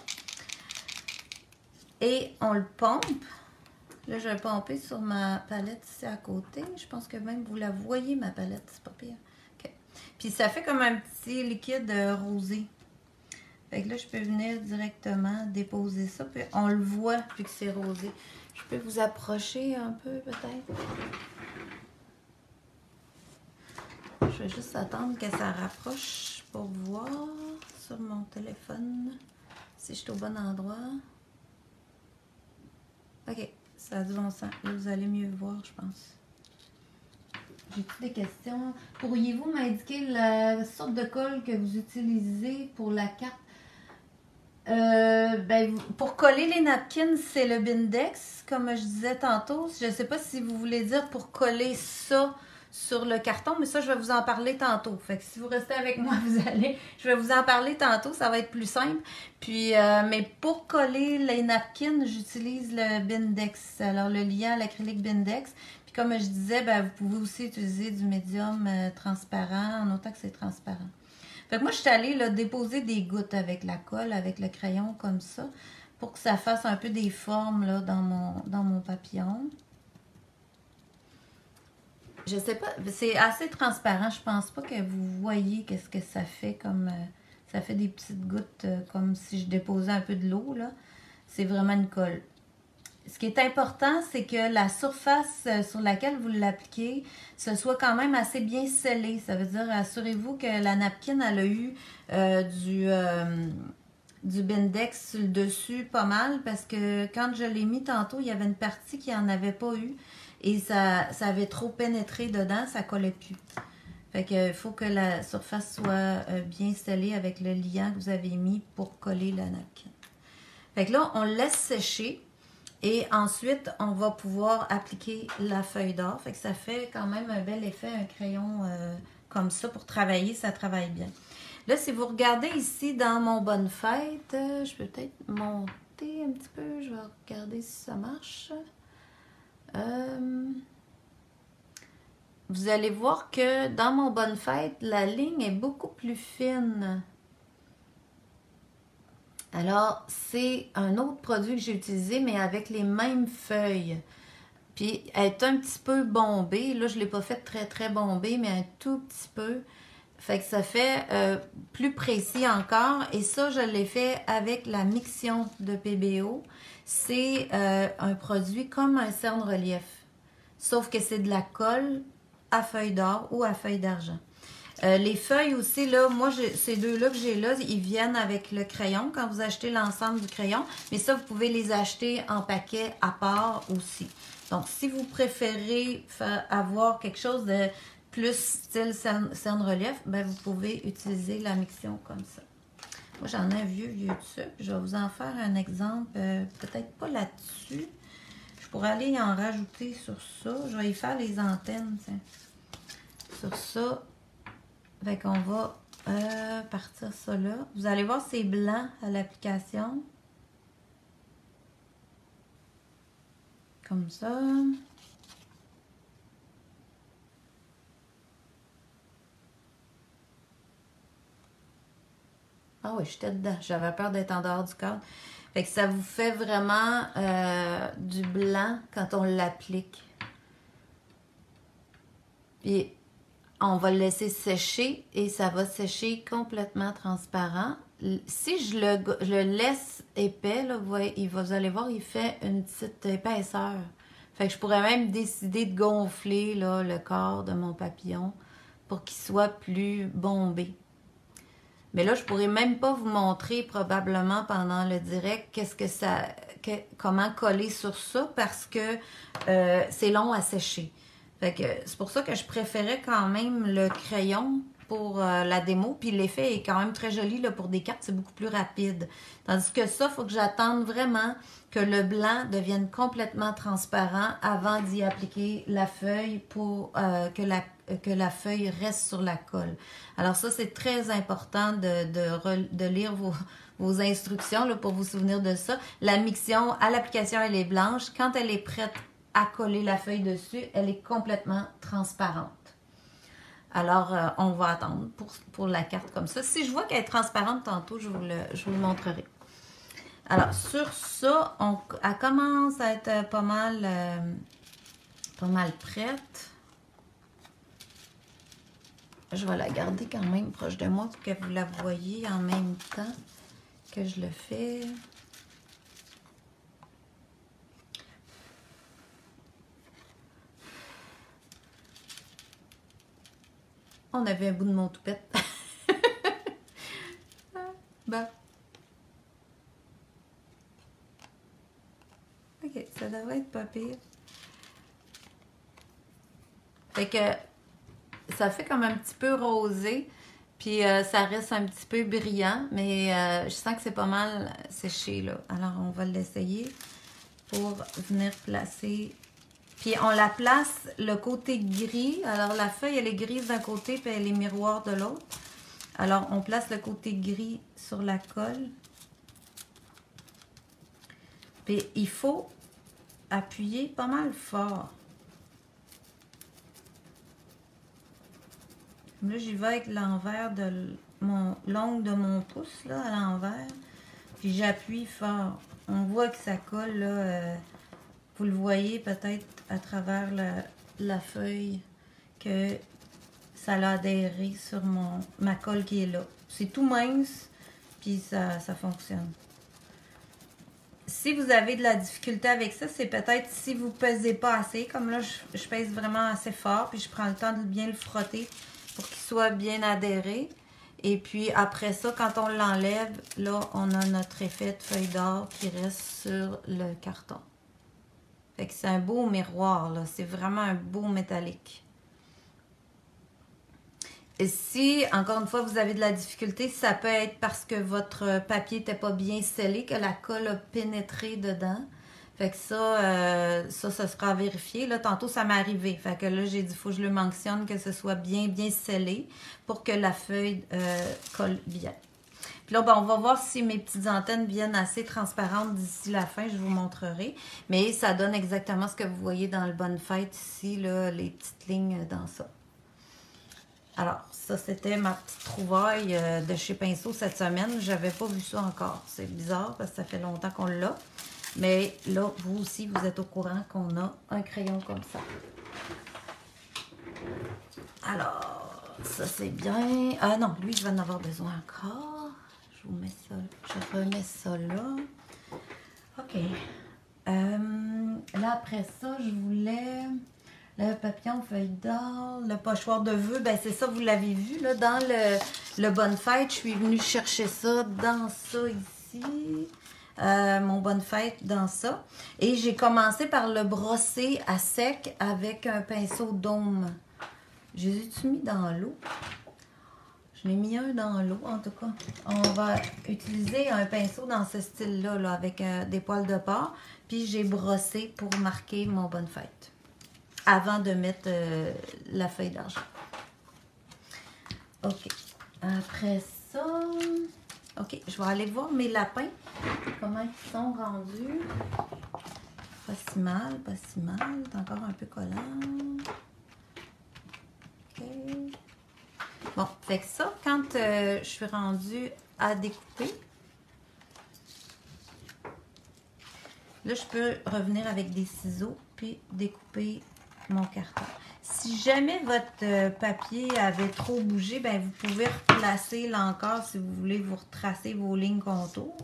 Et on le pompe. Là, je vais pomper sur ma palette ici à côté. Je pense que même vous la voyez, ma palette. C'est pas pire. OK. Puis ça fait comme un petit liquide rosé. Fait que là, je peux venir directement déposer ça. Puis on le voit, vu que c'est rosé. Je peux vous approcher un peu, peut-être. Je vais juste attendre que ça rapproche pour voir sur mon téléphone si je suis au bon endroit. OK, ça a du bon sens. Là, vous allez mieux voir, je pense. J'ai-tu des questions? Pourriez-vous m'indiquer la sorte de colle que vous utilisez pour la carte? Ben, pour coller les napkins, c'est le Bindex, comme je disais tantôt. Je ne sais pas si vous voulez dire pour coller ça sur le carton, mais ça, je vais vous en parler tantôt. Fait que si vous restez avec moi, je vais vous en parler tantôt, ça va être plus simple. Puis, mais pour coller les napkins, j'utilise le Bindex, alors le liant à l'acrylique Bindex. Puis comme je disais, ben, vous pouvez aussi utiliser du médium transparent, en autant que c'est transparent. Fait que moi, je suis allée là, déposer des gouttes avec la colle, avec le crayon comme ça, pour que ça fasse un peu des formes là, dans mon papillon. Je sais pas, c'est assez transparent. Je pense pas que vous voyez qu'est-ce que ça fait comme... ça fait des petites gouttes comme si je déposais un peu de l'eau, là. C'est vraiment une colle. Ce qui est important, c'est que la surface sur laquelle vous l'appliquez, ce soit quand même assez bien scellé. Ça veut dire, assurez-vous que la napkin, elle a eu du Bindex sur le dessus pas mal, parce que quand je l'ai mis tantôt, il y avait une partie qui n'en avait pas eu. Et ça avait trop pénétré dedans, ça collait plus. Fait que il faut que la surface soit bien scellée avec le liant que vous avez mis pour coller la napkin. Fait que là, on le laisse sécher. Et ensuite, on va pouvoir appliquer la feuille d'or. Fait que ça fait quand même un bel effet, un crayon comme ça. Pour travailler, ça travaille bien. Là, si vous regardez ici dans mon Bonne Fête, je peux peut-être monter un petit peu. Je vais regarder si ça marche. Vous allez voir que dans mon Bonne Fête, la ligne est beaucoup plus fine. Alors, c'est un autre produit que j'ai utilisé, mais avec les mêmes feuilles. Puis, elle est un petit peu bombée. Là, je ne l'ai pas fait très, très bombée, mais un tout petit peu. Fait que ça fait plus précis encore. Et ça, je l'ai fait avec la Mixion de PBO. C'est un produit comme un cerne-relief. Sauf que c'est de la colle à feuille d'or ou à feuille d'argent. Les feuilles aussi, là, moi, ces deux-là que j'ai là, ils viennent avec le crayon quand vous achetez l'ensemble du crayon. Mais ça, vous pouvez les acheter en paquet à part aussi. Donc, si vous préférez avoir quelque chose de plus style cerne-relief, ben, vous pouvez utiliser la Mixion comme ça. Moi, j'en ai un vieux tube. Je vais vous en faire un exemple, peut-être pas là-dessus. Je pourrais aller en rajouter sur ça. Je vais y faire les antennes, tiens. Sur ça. Fait qu'on va partir ça là. Vous allez voir, c'est blanc à l'application. Comme ça. Ah oui, j'étais dedans. J'avais peur d'être en dehors du cadre. Fait que ça vous fait vraiment du blanc quand on l'applique. Puis on va le laisser sécher et ça va sécher complètement transparent. Si je le laisse épais, là, vous allez voir, il fait une petite épaisseur. Fait que je pourrais même décider de gonfler là, le corps de mon papillon pour qu'il soit plus bombé. Mais là, je pourrais même pas vous montrer probablement pendant le direct comment coller sur ça parce que c'est long à sécher. Fait que c'est pour ça que je préférais quand même le crayon pour la démo. Puis l'effet est quand même très joli là, pour des cartes, c'est beaucoup plus rapide. Tandis que ça, il faut que j'attende vraiment que le blanc devienne complètement transparent avant d'y appliquer la feuille pour que la feuille reste sur la colle. Alors ça, c'est très important de lire vos instructions là, pour vous souvenir de ça. La mixion à l'application, elle est blanche. Quand elle est prête à coller la feuille dessus, elle est complètement transparente. Alors, on va attendre pour la carte comme ça. Si je vois qu'elle est transparente tantôt, je vous le montrerai. Alors, sur ça, elle commence à être pas mal prête. Je vais la garder quand même proche de moi pour que vous la voyez en même temps que je le fais. On avait un bout de mon toupette. Bon. Ok, ça devrait être pas pire. Fait que ça fait comme un petit peu rosé, puis ça reste un petit peu brillant, mais je sens que c'est pas mal séché là. Alors on va l'essayer pour venir placer. Puis on la place le côté gris. Alors la feuille elle est grise d'un côté, puis elle est miroir de l'autre. Alors on place le côté gris sur la colle. Puis il faut appuyer pas mal fort. Là, j'y vais avec l'envers de l'ongle de mon pouce, là, à l'envers. Puis j'appuie fort. On voit que ça colle, là. Vous le voyez peut-être à travers la feuille que ça l'a adhéré sur ma colle qui est là. C'est tout mince, puis ça fonctionne. Si vous avez de la difficulté avec ça, c'est peut-être si vous ne pesez pas assez. Comme là, je pèse vraiment assez fort, puis je prends le temps de bien le frotter pour qu'il soit bien adhéré. Et puis après ça, quand on l'enlève, là, on a notre effet de feuille d'or qui reste sur le carton. Fait que c'est un beau miroir, là. C'est vraiment un beau métallique. Et si, encore une fois, vous avez de la difficulté, ça peut être parce que votre papier n'était pas bien scellé, que la colle a pénétré dedans. Fait que ça sera à vérifier. Là, tantôt, ça m'est arrivé. Fait que là, j'ai dit, il faut que je le mentionne, que ce soit bien scellé pour que la feuille colle bien. Puis là, ben, on va voir si mes petites antennes viennent assez transparentes d'ici la fin. Je vous montrerai. Mais ça donne exactement ce que vous voyez dans le Bonne Fête ici, là, les petites lignes dans ça. Alors, ça, c'était ma petite trouvaille de chez Pinceau cette semaine. Je n'avais pas vu ça encore. C'est bizarre parce que ça fait longtemps qu'on l'a. Mais là, vous aussi, vous êtes au courant qu'on a un crayon comme ça. Alors, ça, c'est bien. Ah non, lui, je vais en avoir besoin encore. Je vous mets ça. Je remets ça là. OK. Là, après ça, je voulais... Le papillon feuille d'or, le pochoir de vœux, ben c'est ça, vous l'avez vu, là, dans le Bonne Fête, je suis venue chercher ça dans ça ici, mon Bonne Fête dans ça. Et j'ai commencé par le brosser à sec avec un pinceau d'aume. Je les ai-tu mis dans l'eau? Je l'ai mis un dans l'eau, en tout cas. On va utiliser un pinceau dans ce style-là, là, avec des poils de porc. Puis j'ai brossé pour marquer mon Bonne Fête, avant de mettre la feuille d'argent. OK. Après ça... OK, je vais aller voir mes lapins. Comment ils sont rendus. Pas si mal, pas si mal. C'est encore un peu collant. OK. Bon, fait que ça, quand je suis rendue à découper, là, je peux revenir avec des ciseaux puis découper mon carton. Si jamais votre papier avait trop bougé, ben vous pouvez replacer l'encre si vous voulez vous retracer vos lignes contours.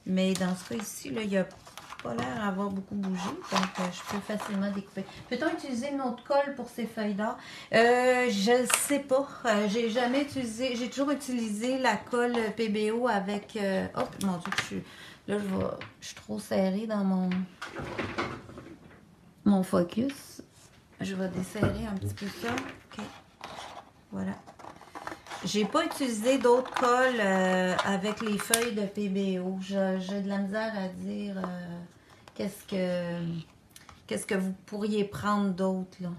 Mais dans ce cas ici, là, il n'y a pas l'air d'avoir beaucoup bougé, donc je peux facilement découper. Peut-on utiliser une autre colle pour ces feuilles d'or? Je ne sais pas. J'ai jamais utilisé, j'ai toujours utilisé la colle PBO avec... oh mon Dieu, là, je suis trop serrée dans mon focus. Je vais desserrer un petit peu ça. OK. Voilà. J'ai pas utilisé d'autres colles avec les feuilles de PBO. J'ai de la misère à dire qu'est-ce que vous pourriez prendre d'autre, là.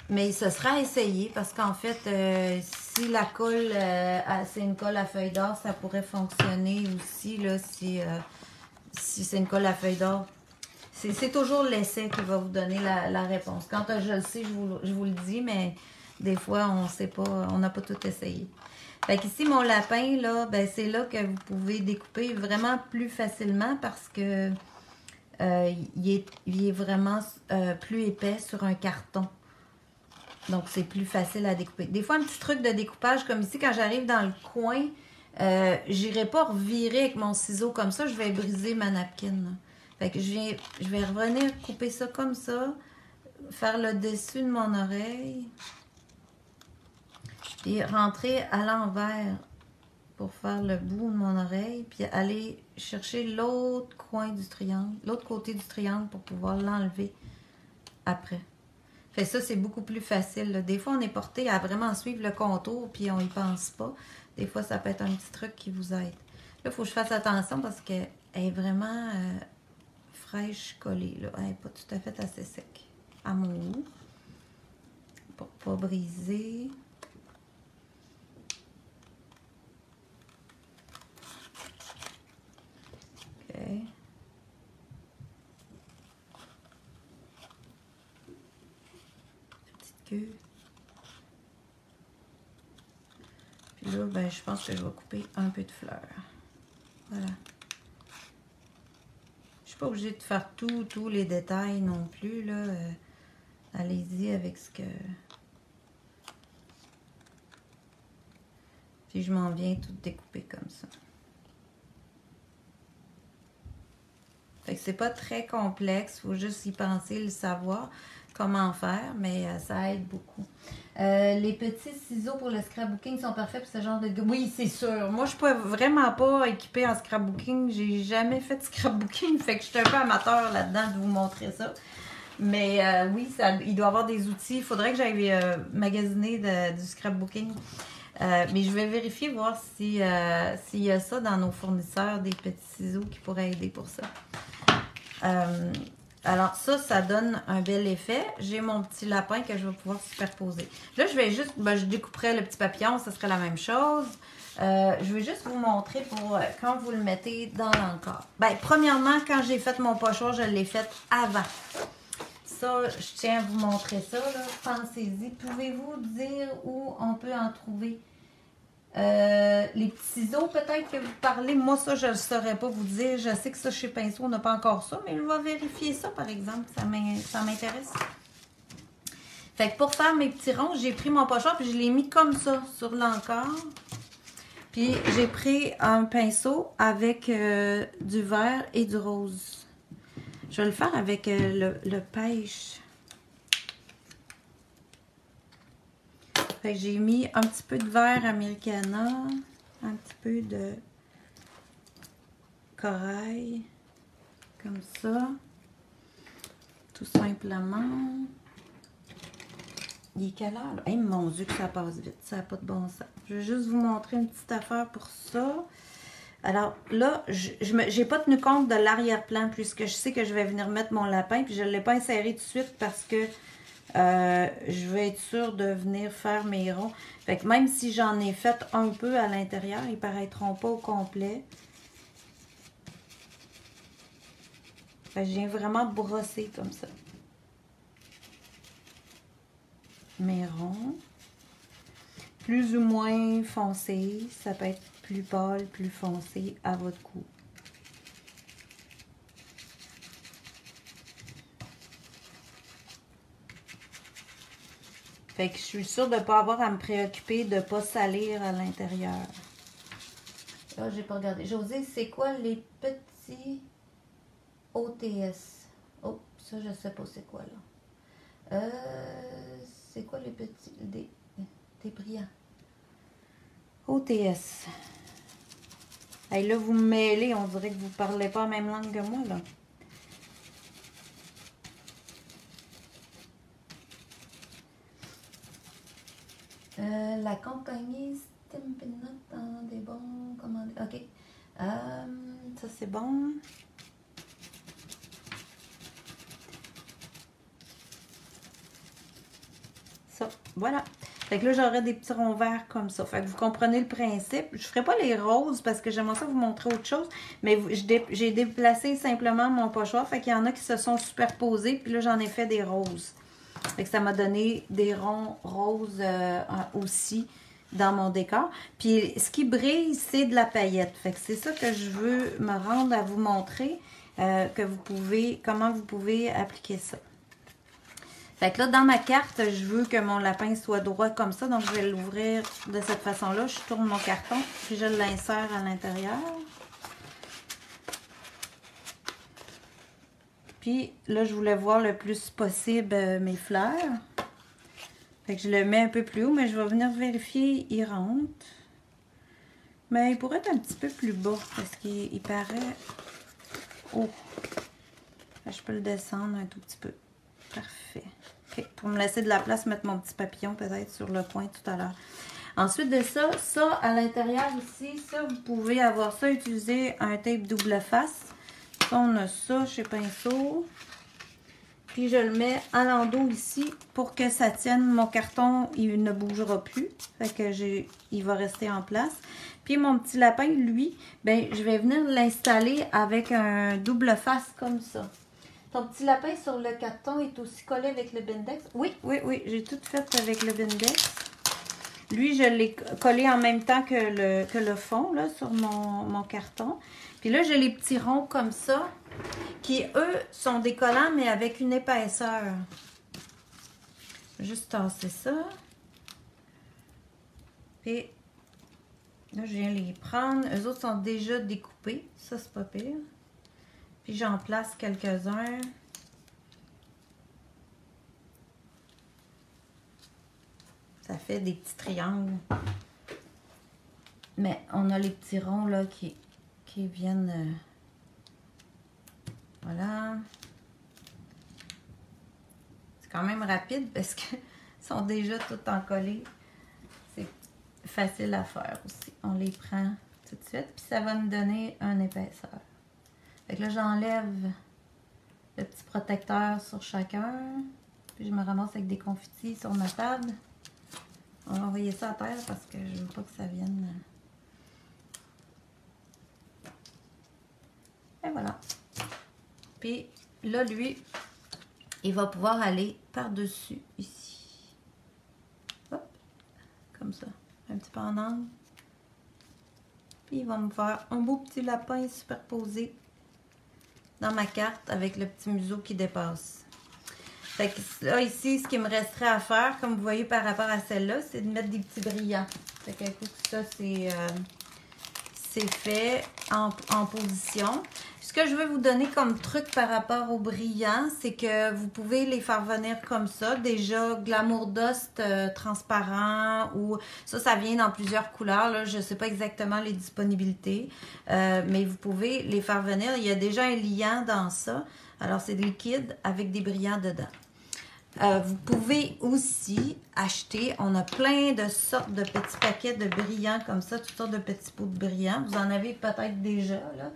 Mais ce sera à essayer parce qu'en fait, si la colle, c'est une colle à feuille d'or, ça pourrait fonctionner aussi, là, si c'est une colle à feuille d'or. C'est toujours l'essai qui va vous donner la réponse. Quand je le sais, je vous le dis, mais des fois, on sait pas, on n'a pas tout essayé. Fait qu'ici, mon lapin, là, ben, c'est là que vous pouvez découper vraiment plus facilement parce que il est vraiment plus épais sur un carton. Donc, c'est plus facile à découper. Des fois, un petit truc de découpage, comme ici, quand j'arrive dans le coin, j'irai pas revirer avec mon ciseau comme ça, je vais briser ma napkin, là. Fait que je vais revenir couper ça comme ça, faire le dessus de mon oreille, puis rentrer à l'envers pour faire le bout de mon oreille, puis aller chercher l'autre coin du triangle, l'autre côté du triangle pour pouvoir l'enlever après. Fait ça, c'est beaucoup plus facile, là. Des fois, on est porté à vraiment suivre le contour, puis on y pense pas. Des fois, ça peut être un petit truc qui vous aide. Là, il faut que je fasse attention parce qu'elle est vraiment fraîche collée, là. Elle n'est pas tout à fait assez sec à mon goût. Pour pas briser. OK. Queue. Puis là, ben, je pense que je vais couper un peu de fleurs. Voilà. Je suis pas obligée de faire tous les détails non plus, là. Allez-y avec ce que... Puis je m'en viens tout découper comme ça. Fait que c'est pas très complexe, faut juste y penser, le savoir comment faire, mais ça aide beaucoup. Les petits ciseaux pour le scrapbooking sont parfaits pour ce genre de... Oui, c'est sûr. Moi, je suis vraiment pas équipée en scrapbooking. J'ai jamais fait de scrapbooking, fait que je suis un peu amateur là-dedans de vous montrer ça. Mais oui, il doit y avoir des outils. Il faudrait que j'aille magasiner du scrapbooking. Mais je vais vérifier, voir s'il y a ça dans nos fournisseurs, des petits ciseaux qui pourraient aider pour ça. Alors ça donne un bel effet. J'ai mon petit lapin que je vais pouvoir superposer. Là, je vais juste, je découperai le petit papillon, ça serait la même chose. Je vais juste vous montrer pour quand vous le mettez dans l'encart. Ben, premièrement, quand j'ai fait mon pochoir, je l'ai fait avant. Ça, je tiens à vous montrer ça, là. Pensez-y. Pouvez-vous dire où on peut en trouver? Les petits ciseaux, peut-être que vous parlez. Moi, ça, je ne saurais pas vous dire. Je sais que ça, chez Pinceau, on n'a pas encore ça, mais je vais vérifier ça, par exemple. Ça m'intéresse. Fait que pour faire mes petits ronds, j'ai pris mon pochoir puis je l'ai mis comme ça sur l'encart. Puis j'ai pris un pinceau avec du vert et du rose. Je vais le faire avec le pêche. Fait que j'ai mis un petit peu de vert Americana, un petit peu de corail, comme ça, tout simplement. Il est quelle heure? Hey, mon Dieu que ça passe vite, ça n'a pas de bon sens. Je vais juste vous montrer une petite affaire pour ça. Alors là, je n'ai pas tenu compte de l'arrière-plan puisque je sais que je vais venir mettre mon lapin, puis je ne l'ai pas inséré tout de suite parce que je vais être sûre de venir faire mes ronds. Fait que même si j'en ai fait un peu à l'intérieur, ils ne paraîtront pas au complet. Fait que je viens vraiment brosser comme ça. Mes ronds. Plus ou moins foncé. Ça peut être plus pâle, plus foncé à votre goût. Fait que je suis sûre de ne pas avoir à me préoccuper de ne pas salir à l'intérieur. Là, j'ai pas regardé. Josée, c'est quoi les petits OTS? Oh, ça, je sais pas c'est quoi, là. C'est quoi les petits... Des brillants. OTS. Hey, là, vous me mêlez, on dirait que vous ne parlez pas la même langue que moi, là. La compagnie Stampin' Up dans des bons commandés. OK. Ça, c'est bon. Ça, voilà. Fait que là, j'aurai des petits ronds verts comme ça. Fait que vous comprenez le principe. Je ne ferai pas les roses parce que j'aimerais ça vous montrer autre chose. Mais j'ai déplacé simplement mon pochoir. Fait qu'il y en a qui se sont superposés. Puis là, j'en ai fait des roses. Fait que ça m'a donné des ronds roses aussi dans mon décor. Puis ce qui brille, c'est de la paillette. Fait que c'est ça que je veux me rendre à vous montrer. Comment vous pouvez appliquer ça. Fait que là, dans ma carte, je veux que mon lapin soit droit comme ça. Donc, je vais l'ouvrir de cette façon-là. Je tourne mon carton, puis je l'insère à l'intérieur. Puis là, je voulais voir le plus possible mes fleurs. Fait que je le mets un peu plus haut, mais je vais venir vérifier, il rentre. Mais il pourrait être un petit peu plus bas, parce qu'il paraît haut. Je peux le descendre un tout petit peu. Parfait. OK, pour me laisser de la place, mettre mon petit papillon peut-être sur le coin tout à l'heure. Ensuite de ça, à l'intérieur ici, ça, vous pouvez avoir ça, utiliser un tape double face. Ça, on a ça chez Pinceau. Puis je le mets à l'endos ici pour que ça tienne. Mon carton, il ne bougera plus. Fait que il va rester en place. Puis mon petit lapin, lui, ben je vais venir l'installer avec un double face comme ça. Ton petit lapin sur le carton est aussi collé avec le Bindex? Oui, oui, oui. J'ai tout fait avec le Bindex. Lui, je l'ai collé en même temps que le fond là, sur mon carton. Puis là, j'ai les petits ronds comme ça, qui, eux, sont des collants, mais avec une épaisseur. Juste tasser ça. Puis là, je viens les prendre. Eux autres sont déjà découpés. Ça, c'est pas pire. Puis j'en place quelques-uns. Ça fait des petits triangles. Mais on a les petits ronds là qui viennent... voilà. C'est quand même rapide parce qu'ils sont déjà tout encollés. C'est facile à faire aussi. On les prend tout de suite. Puis ça va me donner une épaisseur. Fait que là, j'enlève le petit protecteur sur chacun. Puis je me ramasse avec des confitis sur ma table. On va envoyer ça à terre parce que je veux pas que ça vienne... Et voilà. Puis là, lui, il va pouvoir aller par-dessus ici. Hop, comme ça. Un petit peu en angle. Puis il va me faire un beau petit lapin superposé dans ma carte avec le petit museau qui dépasse. Fait que là, ici, ce qui me resterait à faire, comme vous voyez par rapport à celle-là, c'est de mettre des petits brillants. Fait que tout ça, c'est fait en position. Ce que je vais vous donner comme truc par rapport aux brillants, c'est que vous pouvez les faire venir comme ça. Déjà, Glamour Dust transparent ou ça vient dans plusieurs couleurs. Là. Je ne sais pas exactement les disponibilités, mais vous pouvez les faire venir. Il y a déjà un liant dans ça. Alors, c'est liquide avec des brillants dedans. Vous pouvez aussi acheter, on a plein de sortes de petits paquets de brillants comme ça, toutes sortes de petits pots de brillants. Vous en avez peut-être déjà, là.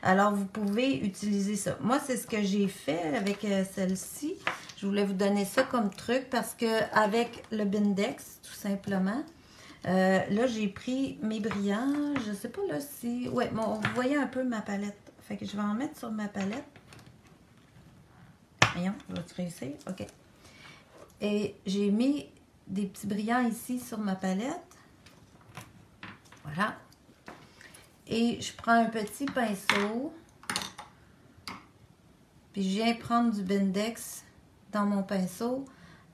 Alors, vous pouvez utiliser ça. Moi, c'est ce que j'ai fait avec celle-ci. Je voulais vous donner ça comme truc parce que avec le Bindex, tout simplement, là, j'ai pris mes brillants. Je sais pas là si... Ouais, bon, vous voyez un peu ma palette. Fait que je vais en mettre sur ma palette. Voyons, vas-tu réussir? OK. Et j'ai mis des petits brillants ici sur ma palette. Voilà. Et je prends un petit pinceau. Puis je viens prendre du Bindex dans mon pinceau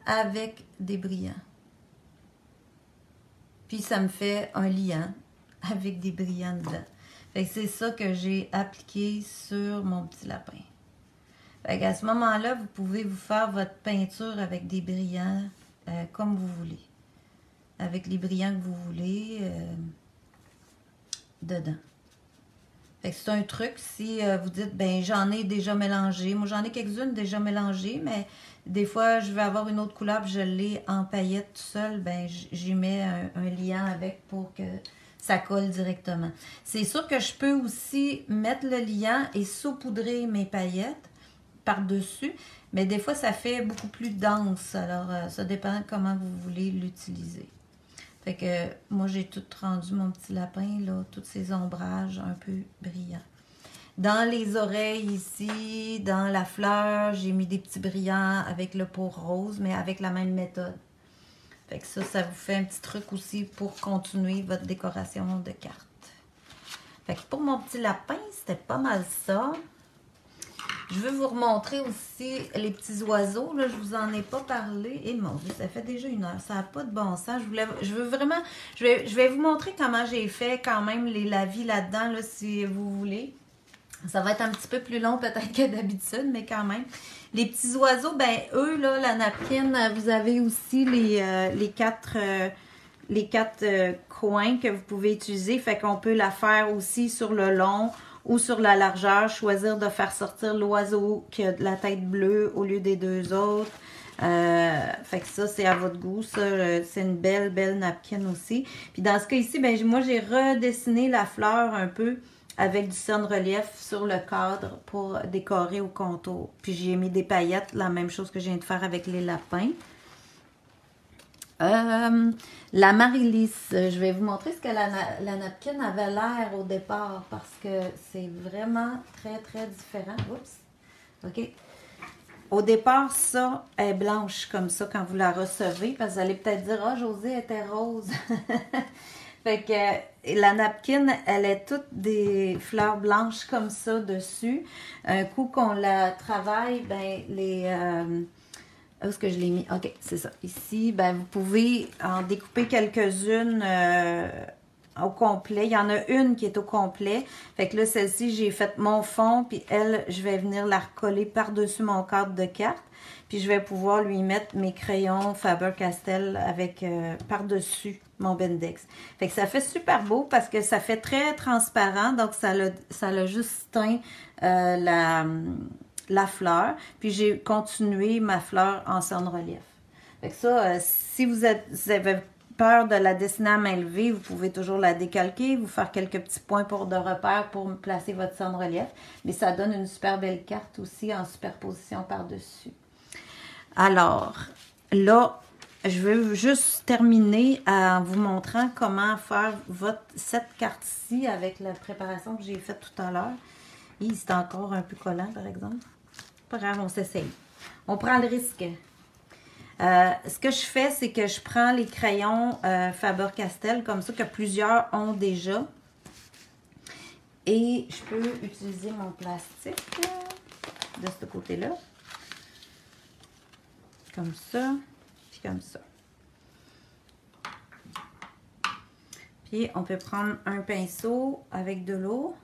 avec des brillants. Puis ça me fait un liant avec des brillants dedans. Fait que c'est ça que j'ai appliqué sur mon petit lapin. Fait qu'à ce moment-là, vous pouvez vous faire votre peinture avec des brillants comme vous voulez. Avec les brillants que vous voulez dedans. Fait que c'est un truc, si vous dites, ben j'en ai déjà mélangé. Moi, j'en ai quelques-unes déjà mélangées, mais des fois, je vais avoir une autre couleur, puis je l'ai en paillettes tout seul, ben j'y mets un liant avec pour que ça colle directement. C'est sûr que je peux aussi mettre le liant et saupoudrer mes paillettes par-dessus, mais des fois, ça fait beaucoup plus dense. Alors, ça dépend comment vous voulez l'utiliser. Fait que moi, j'ai tout rendu mon petit lapin, là, tous ces ombrages un peu brillants. Dans les oreilles ici, dans la fleur, j'ai mis des petits brillants avec le pot rose, mais avec la même méthode. Fait que ça vous fait un petit truc aussi pour continuer votre décoration de cartes. Fait que pour mon petit lapin, c'était pas mal ça. Je veux vous remontrer aussi les petits oiseaux. Là, je vous en ai pas parlé. Et mon Dieu, ça fait déjà 1 heure. Ça n'a pas de bon sens. Je veux vraiment... Je vais vous montrer comment j'ai fait quand même la vie là-dedans, là, si vous voulez. Ça va être un petit peu plus long peut-être que d'habitude, mais quand même. Les petits oiseaux, ben eux, là, la napkin, vous avez aussi les quatre coins que vous pouvez utiliser. Fait qu'on peut la faire aussi sur le long ou sur la largeur. Choisir de faire sortir l'oiseau qui a la tête bleue au lieu des 2 autres. Fait que ça, c'est à votre goût. Ça, c'est une belle napkin aussi. Puis dans ce cas ici, ben moi, j'ai redessiné la fleur un peu avec du cerne-relief sur le cadre pour décorer au contour. Puis j'ai mis des paillettes, la même chose que je viens de faire avec les lapins. La Marilys, je vais vous montrer ce que la napkin avait l'air au départ parce que c'est vraiment très différent. Oups! OK. Au départ, ça est blanche comme ça quand vous la recevez parce que vous allez peut-être dire « Ah, Josée était rose! » Fait que la napkin, elle est toute des fleurs blanches comme ça dessus. Un coup qu'on la travaille, ben où est-ce que je l'ai mis? OK, c'est ça. Ici, ben vous pouvez en découper quelques-unes au complet. Il y en a une qui est au complet. Fait que là, celle-ci, j'ai fait mon fond, puis elle, je vais venir la recoller par-dessus mon cadre de cartes. Puis je vais pouvoir lui mettre mes crayons Faber-Castell avec par-dessus mon Bendix. Fait que ça fait super beau parce que ça fait très transparent. Donc, ça l'a juste teint la fleur. Puis j'ai continué ma fleur en cerne-relief. Fait que ça, si vous avez peur de la dessiner à main levée, vous pouvez toujours la décalquer, vous faire quelques petits points de repère pour placer votre cerne-relief. Mais ça donne une super belle carte aussi en superposition par-dessus. Alors, là, je vais juste terminer en vous montrant comment faire cette carte-ci avec la préparation que j'ai faite tout à l'heure. C'est encore un peu collant, par exemple. Pas grave, on s'essaye. On prend le risque. Ce que je fais, c'est que je prends les crayons Faber-Castell, comme ça que plusieurs ont déjà. Et je peux utiliser mon plastique de ce côté-là. Comme ça, puis comme ça. Puis, on peut prendre un pinceau avec de l'eau.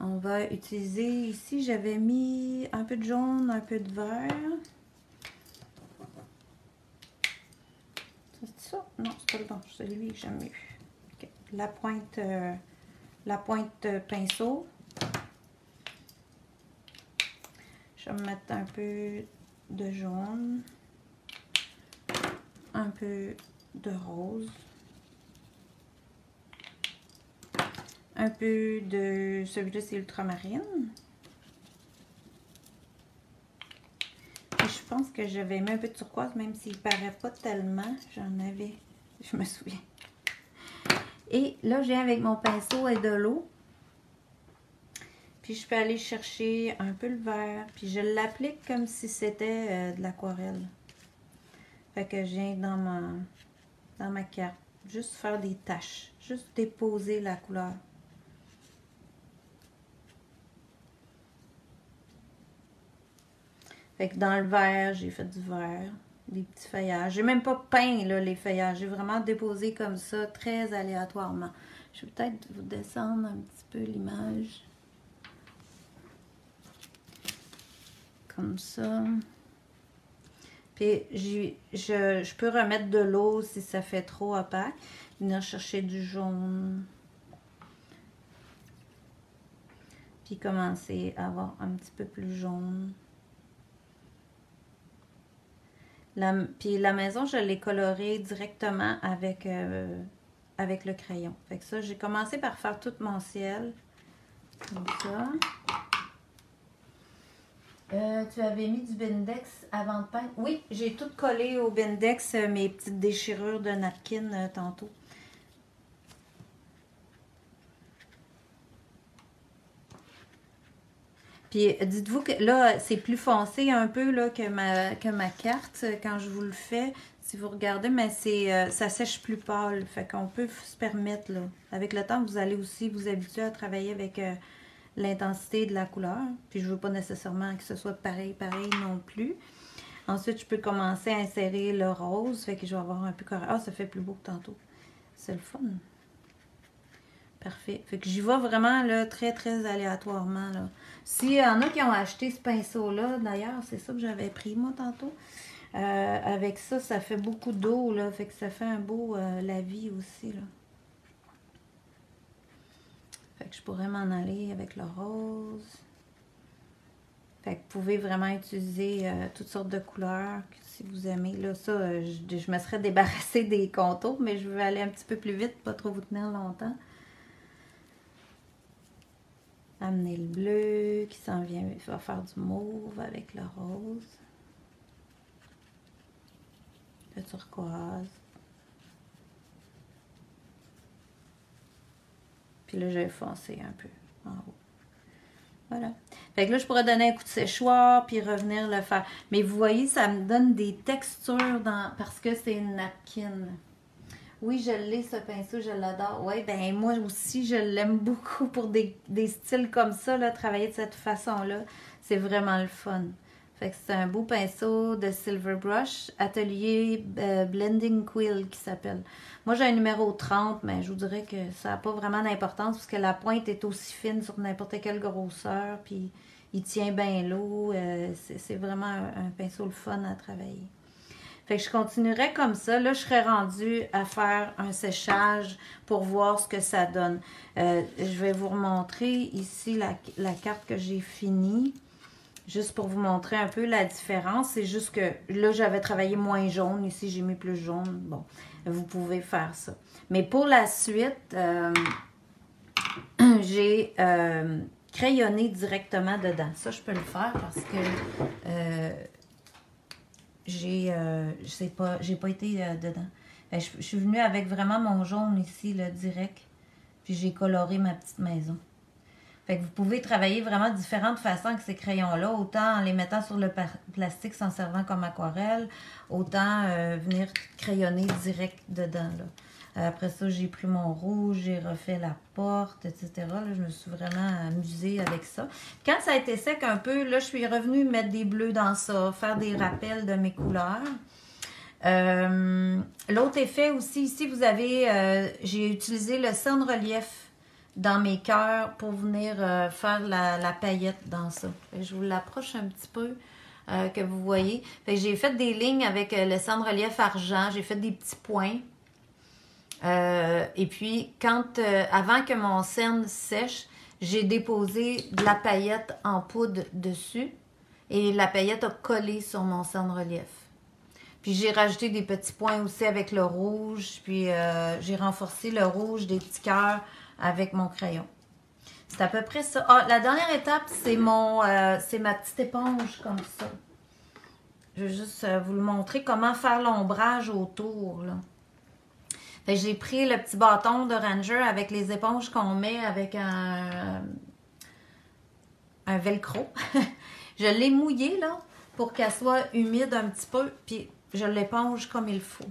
On va utiliser, ici, j'avais mis un peu de jaune, un peu de vert. C'est ça? Non, c'est pas le bon. C'est celui que j'aime mieux. Okay. La pointe pinceau. Je vais mettre un peu de jaune, un peu de rose, un peu de, celui-là c'est ultramarine. Et je pense que j'avais mis un peu de turquoise, même s'il paraît pas tellement, j'en avais, je me souviens. Et là, j'ai avec mon pinceau et de l'eau. Puis je peux aller chercher un peu le vert. Puis je l'applique comme si c'était de l'aquarelle. Fait que je viens dans ma carte. Juste faire des taches. Juste déposer la couleur. Fait que dans le vert, j'ai fait du vert. Des petits feuillages. J'ai même pas peint là, les feuillages. J'ai vraiment déposé comme ça, très aléatoirement. Je vais peut-être vous descendre un petit peu l'image. Comme ça. Puis je peux remettre de l'eau si ça fait trop opaque. Venir chercher du jaune. puis commencer à avoir un petit peu plus jaune. Puis la maison, je l'ai colorée directement avec, avec le crayon. Fait que ça, j'ai commencé par faire tout mon ciel. Comme ça. Tu avais mis du Bindex avant de peindre? Oui, j'ai tout collé au Bindex, mes petites déchirures de napkin tantôt. Puis dites-vous que là, c'est plus foncé un peu là, que ma carte quand je vous le fais. Si vous regardez, mais ça sèche plus pâle. Fait qu'on peut se permettre, là. Avec le temps, vous allez aussi vous habituer à travailler avec l'intensité de la couleur. Puis je veux pas nécessairement que ce soit pareil non plus. Ensuite, je peux commencer à insérer le rose. Fait que je vais avoir un peu... Ah, ça fait plus beau que tantôt. C'est le fun. Parfait. Fait que j'y vais vraiment là, très, très aléatoirement. Là. S'il y en a qui ont acheté ce pinceau-là, d'ailleurs, c'est ça que j'avais pris moi tantôt. Avec ça, ça fait beaucoup d'eau, là. Fait que ça fait un beau lavis aussi, là. Fait que je pourrais m'en aller avec le rose. Fait que vous pouvez vraiment utiliser toutes sortes de couleurs si vous aimez. Là, ça, je me serais débarrassée des contours, mais je veux aller un petit peu plus vite, pas trop vous tenir longtemps. Amener le bleu qui s'en vient, il va faire du mauve avec le rose. Le turquoise. Puis là, je vais foncer un peu en haut. Voilà. Fait que là, je pourrais donner un coup de séchoir puis revenir le faire. Mais vous voyez, ça me donne des textures parce que c'est une napkin. Oui, je l'ai, ce pinceau, je l'adore. Oui, ben moi aussi, je l'aime beaucoup pour des styles comme ça, là, travailler de cette façon-là. C'est vraiment le fun. Fait que c'est un beau pinceau de Silver Brush, atelier Blending Quill qui s'appelle. Moi, j'ai un numéro 30, mais je vous dirais que ça n'a pas vraiment d'importance parce que la pointe est aussi fine sur n'importe quelle grosseur, puis il tient bien l'eau. C'est vraiment un pinceau le fun à travailler. Fait que je continuerai comme ça. Là, je serais rendue à faire un séchage pour voir ce que ça donne. Je vais vous remontrer ici la carte que j'ai finie. Juste pour vous montrer un peu la différence. C'est juste que là, j'avais travaillé moins jaune. Ici, j'ai mis plus jaune. Bon, vous pouvez faire ça. Mais pour la suite, j'ai crayonné directement dedans. Ça, je peux le faire parce que... j'ai pas été dedans. Je suis venue avec vraiment mon jaune ici, le direct. Puis j'ai coloré ma petite maison. Fait que vous pouvez travailler vraiment de différentes façons avec ces crayons-là. Autant en les mettant sur le plastique, s'en servant comme aquarelle. Autant venir crayonner direct dedans, là. Après ça, j'ai pris mon rouge, j'ai refait la porte, etc. Là, je me suis vraiment amusée avec ça. Quand ça a été sec un peu, là, je suis revenue mettre des bleus dans ça, faire des rappels de mes couleurs. L'autre effet aussi, ici, vous avez, j'ai utilisé le cerne-relief dans mes cœurs pour venir faire la paillette dans ça. Je vous l'approche un petit peu. Que vous voyez. J'ai fait des lignes avec le cerne-relief argent. J'ai fait des petits points. Et puis, avant que mon cerne sèche, j'ai déposé de la paillette en poudre dessus et la paillette a collé sur mon cerne-relief. Puis j'ai rajouté des petits points aussi avec le rouge, puis j'ai renforcé le rouge des petits cœurs avec mon crayon. C'est à peu près ça. Ah, la dernière étape, c'est ma petite éponge comme ça. Je vais juste vous le montrer comment faire l'ombrage autour, là. J'ai pris le petit bâton de Ranger avec les éponges qu'on met avec un velcro. Je l'ai mouillé là pour qu'elle soit humide un petit peu, puis je l'éponge comme il faut.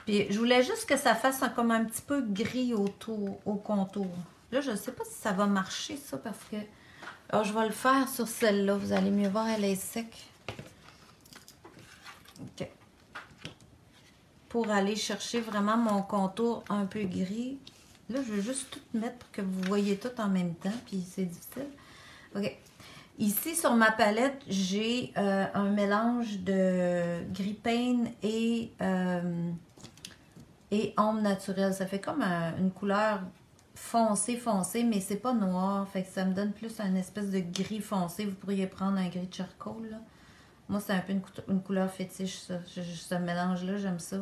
Puis je voulais juste que ça fasse comme un petit peu gris au contour. Là, je ne sais pas si ça va marcher ça parce que... Alors, je vais le faire sur celle-là. Vous allez mieux voir, elle est sec. OK. Pour aller chercher vraiment mon contour un peu gris. Là, je vais juste tout mettre pour que vous voyez tout en même temps, puis c'est difficile. OK. Ici, sur ma palette, j'ai un mélange de gris pain et ombre naturelle. Ça fait comme une couleur foncé, mais c'est pas noir. Fait que ça me donne plus un espèce de gris foncé. Vous pourriez prendre un gris charcoal, là. Moi, c'est un peu une couleur fétiche, ça. Ce mélange-là, j'aime ça.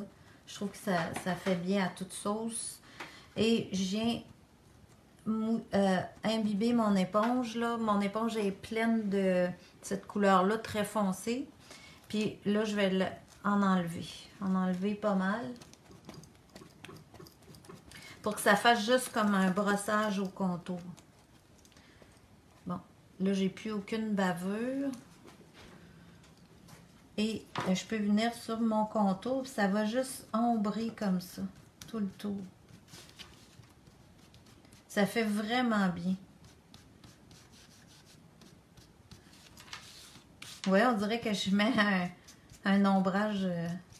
Je trouve que ça fait bien à toute sauce. Et je viens imbiber mon éponge, là. Mon éponge est pleine de cette couleur-là, très foncée. Puis là, je vais en enlever. En enlever pas mal. Pour que ça fasse juste comme un brossage au contour. Bon, là, j'ai plus aucune bavure. Et je peux venir sur mon contour, ça va juste ombrer comme ça, tout le tour. Ça fait vraiment bien. Oui, on dirait que je mets un ombrage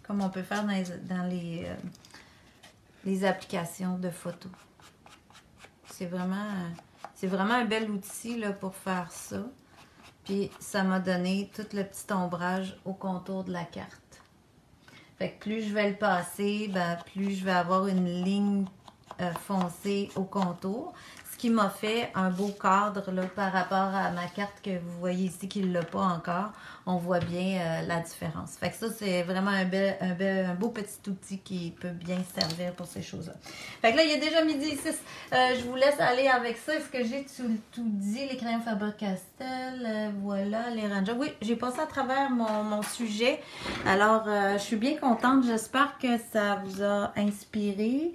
comme on peut faire dans les applications de photos. C'est vraiment un bel outil là, pour faire ça. Puis ça m'a donné tout le petit ombrage au contour de la carte. Fait que plus je vais le passer, ben, plus je vais avoir une ligne foncée au contour. Ce qui m'a fait un beau cadre là, par rapport à ma carte que vous voyez ici qui ne l'a pas encore. On voit bien la différence. Fait que ça, c'est vraiment un beau petit outil qui peut bien servir pour ces choses-là. Fait que là, il est déjà midi 6. Je vous laisse aller avec ça. Est-ce que j'ai tout dit? Les crayons Faber-Castell, voilà, les Rangers. Oui, j'ai passé à travers mon sujet. Alors, je suis bien contente. J'espère que ça vous a inspiré.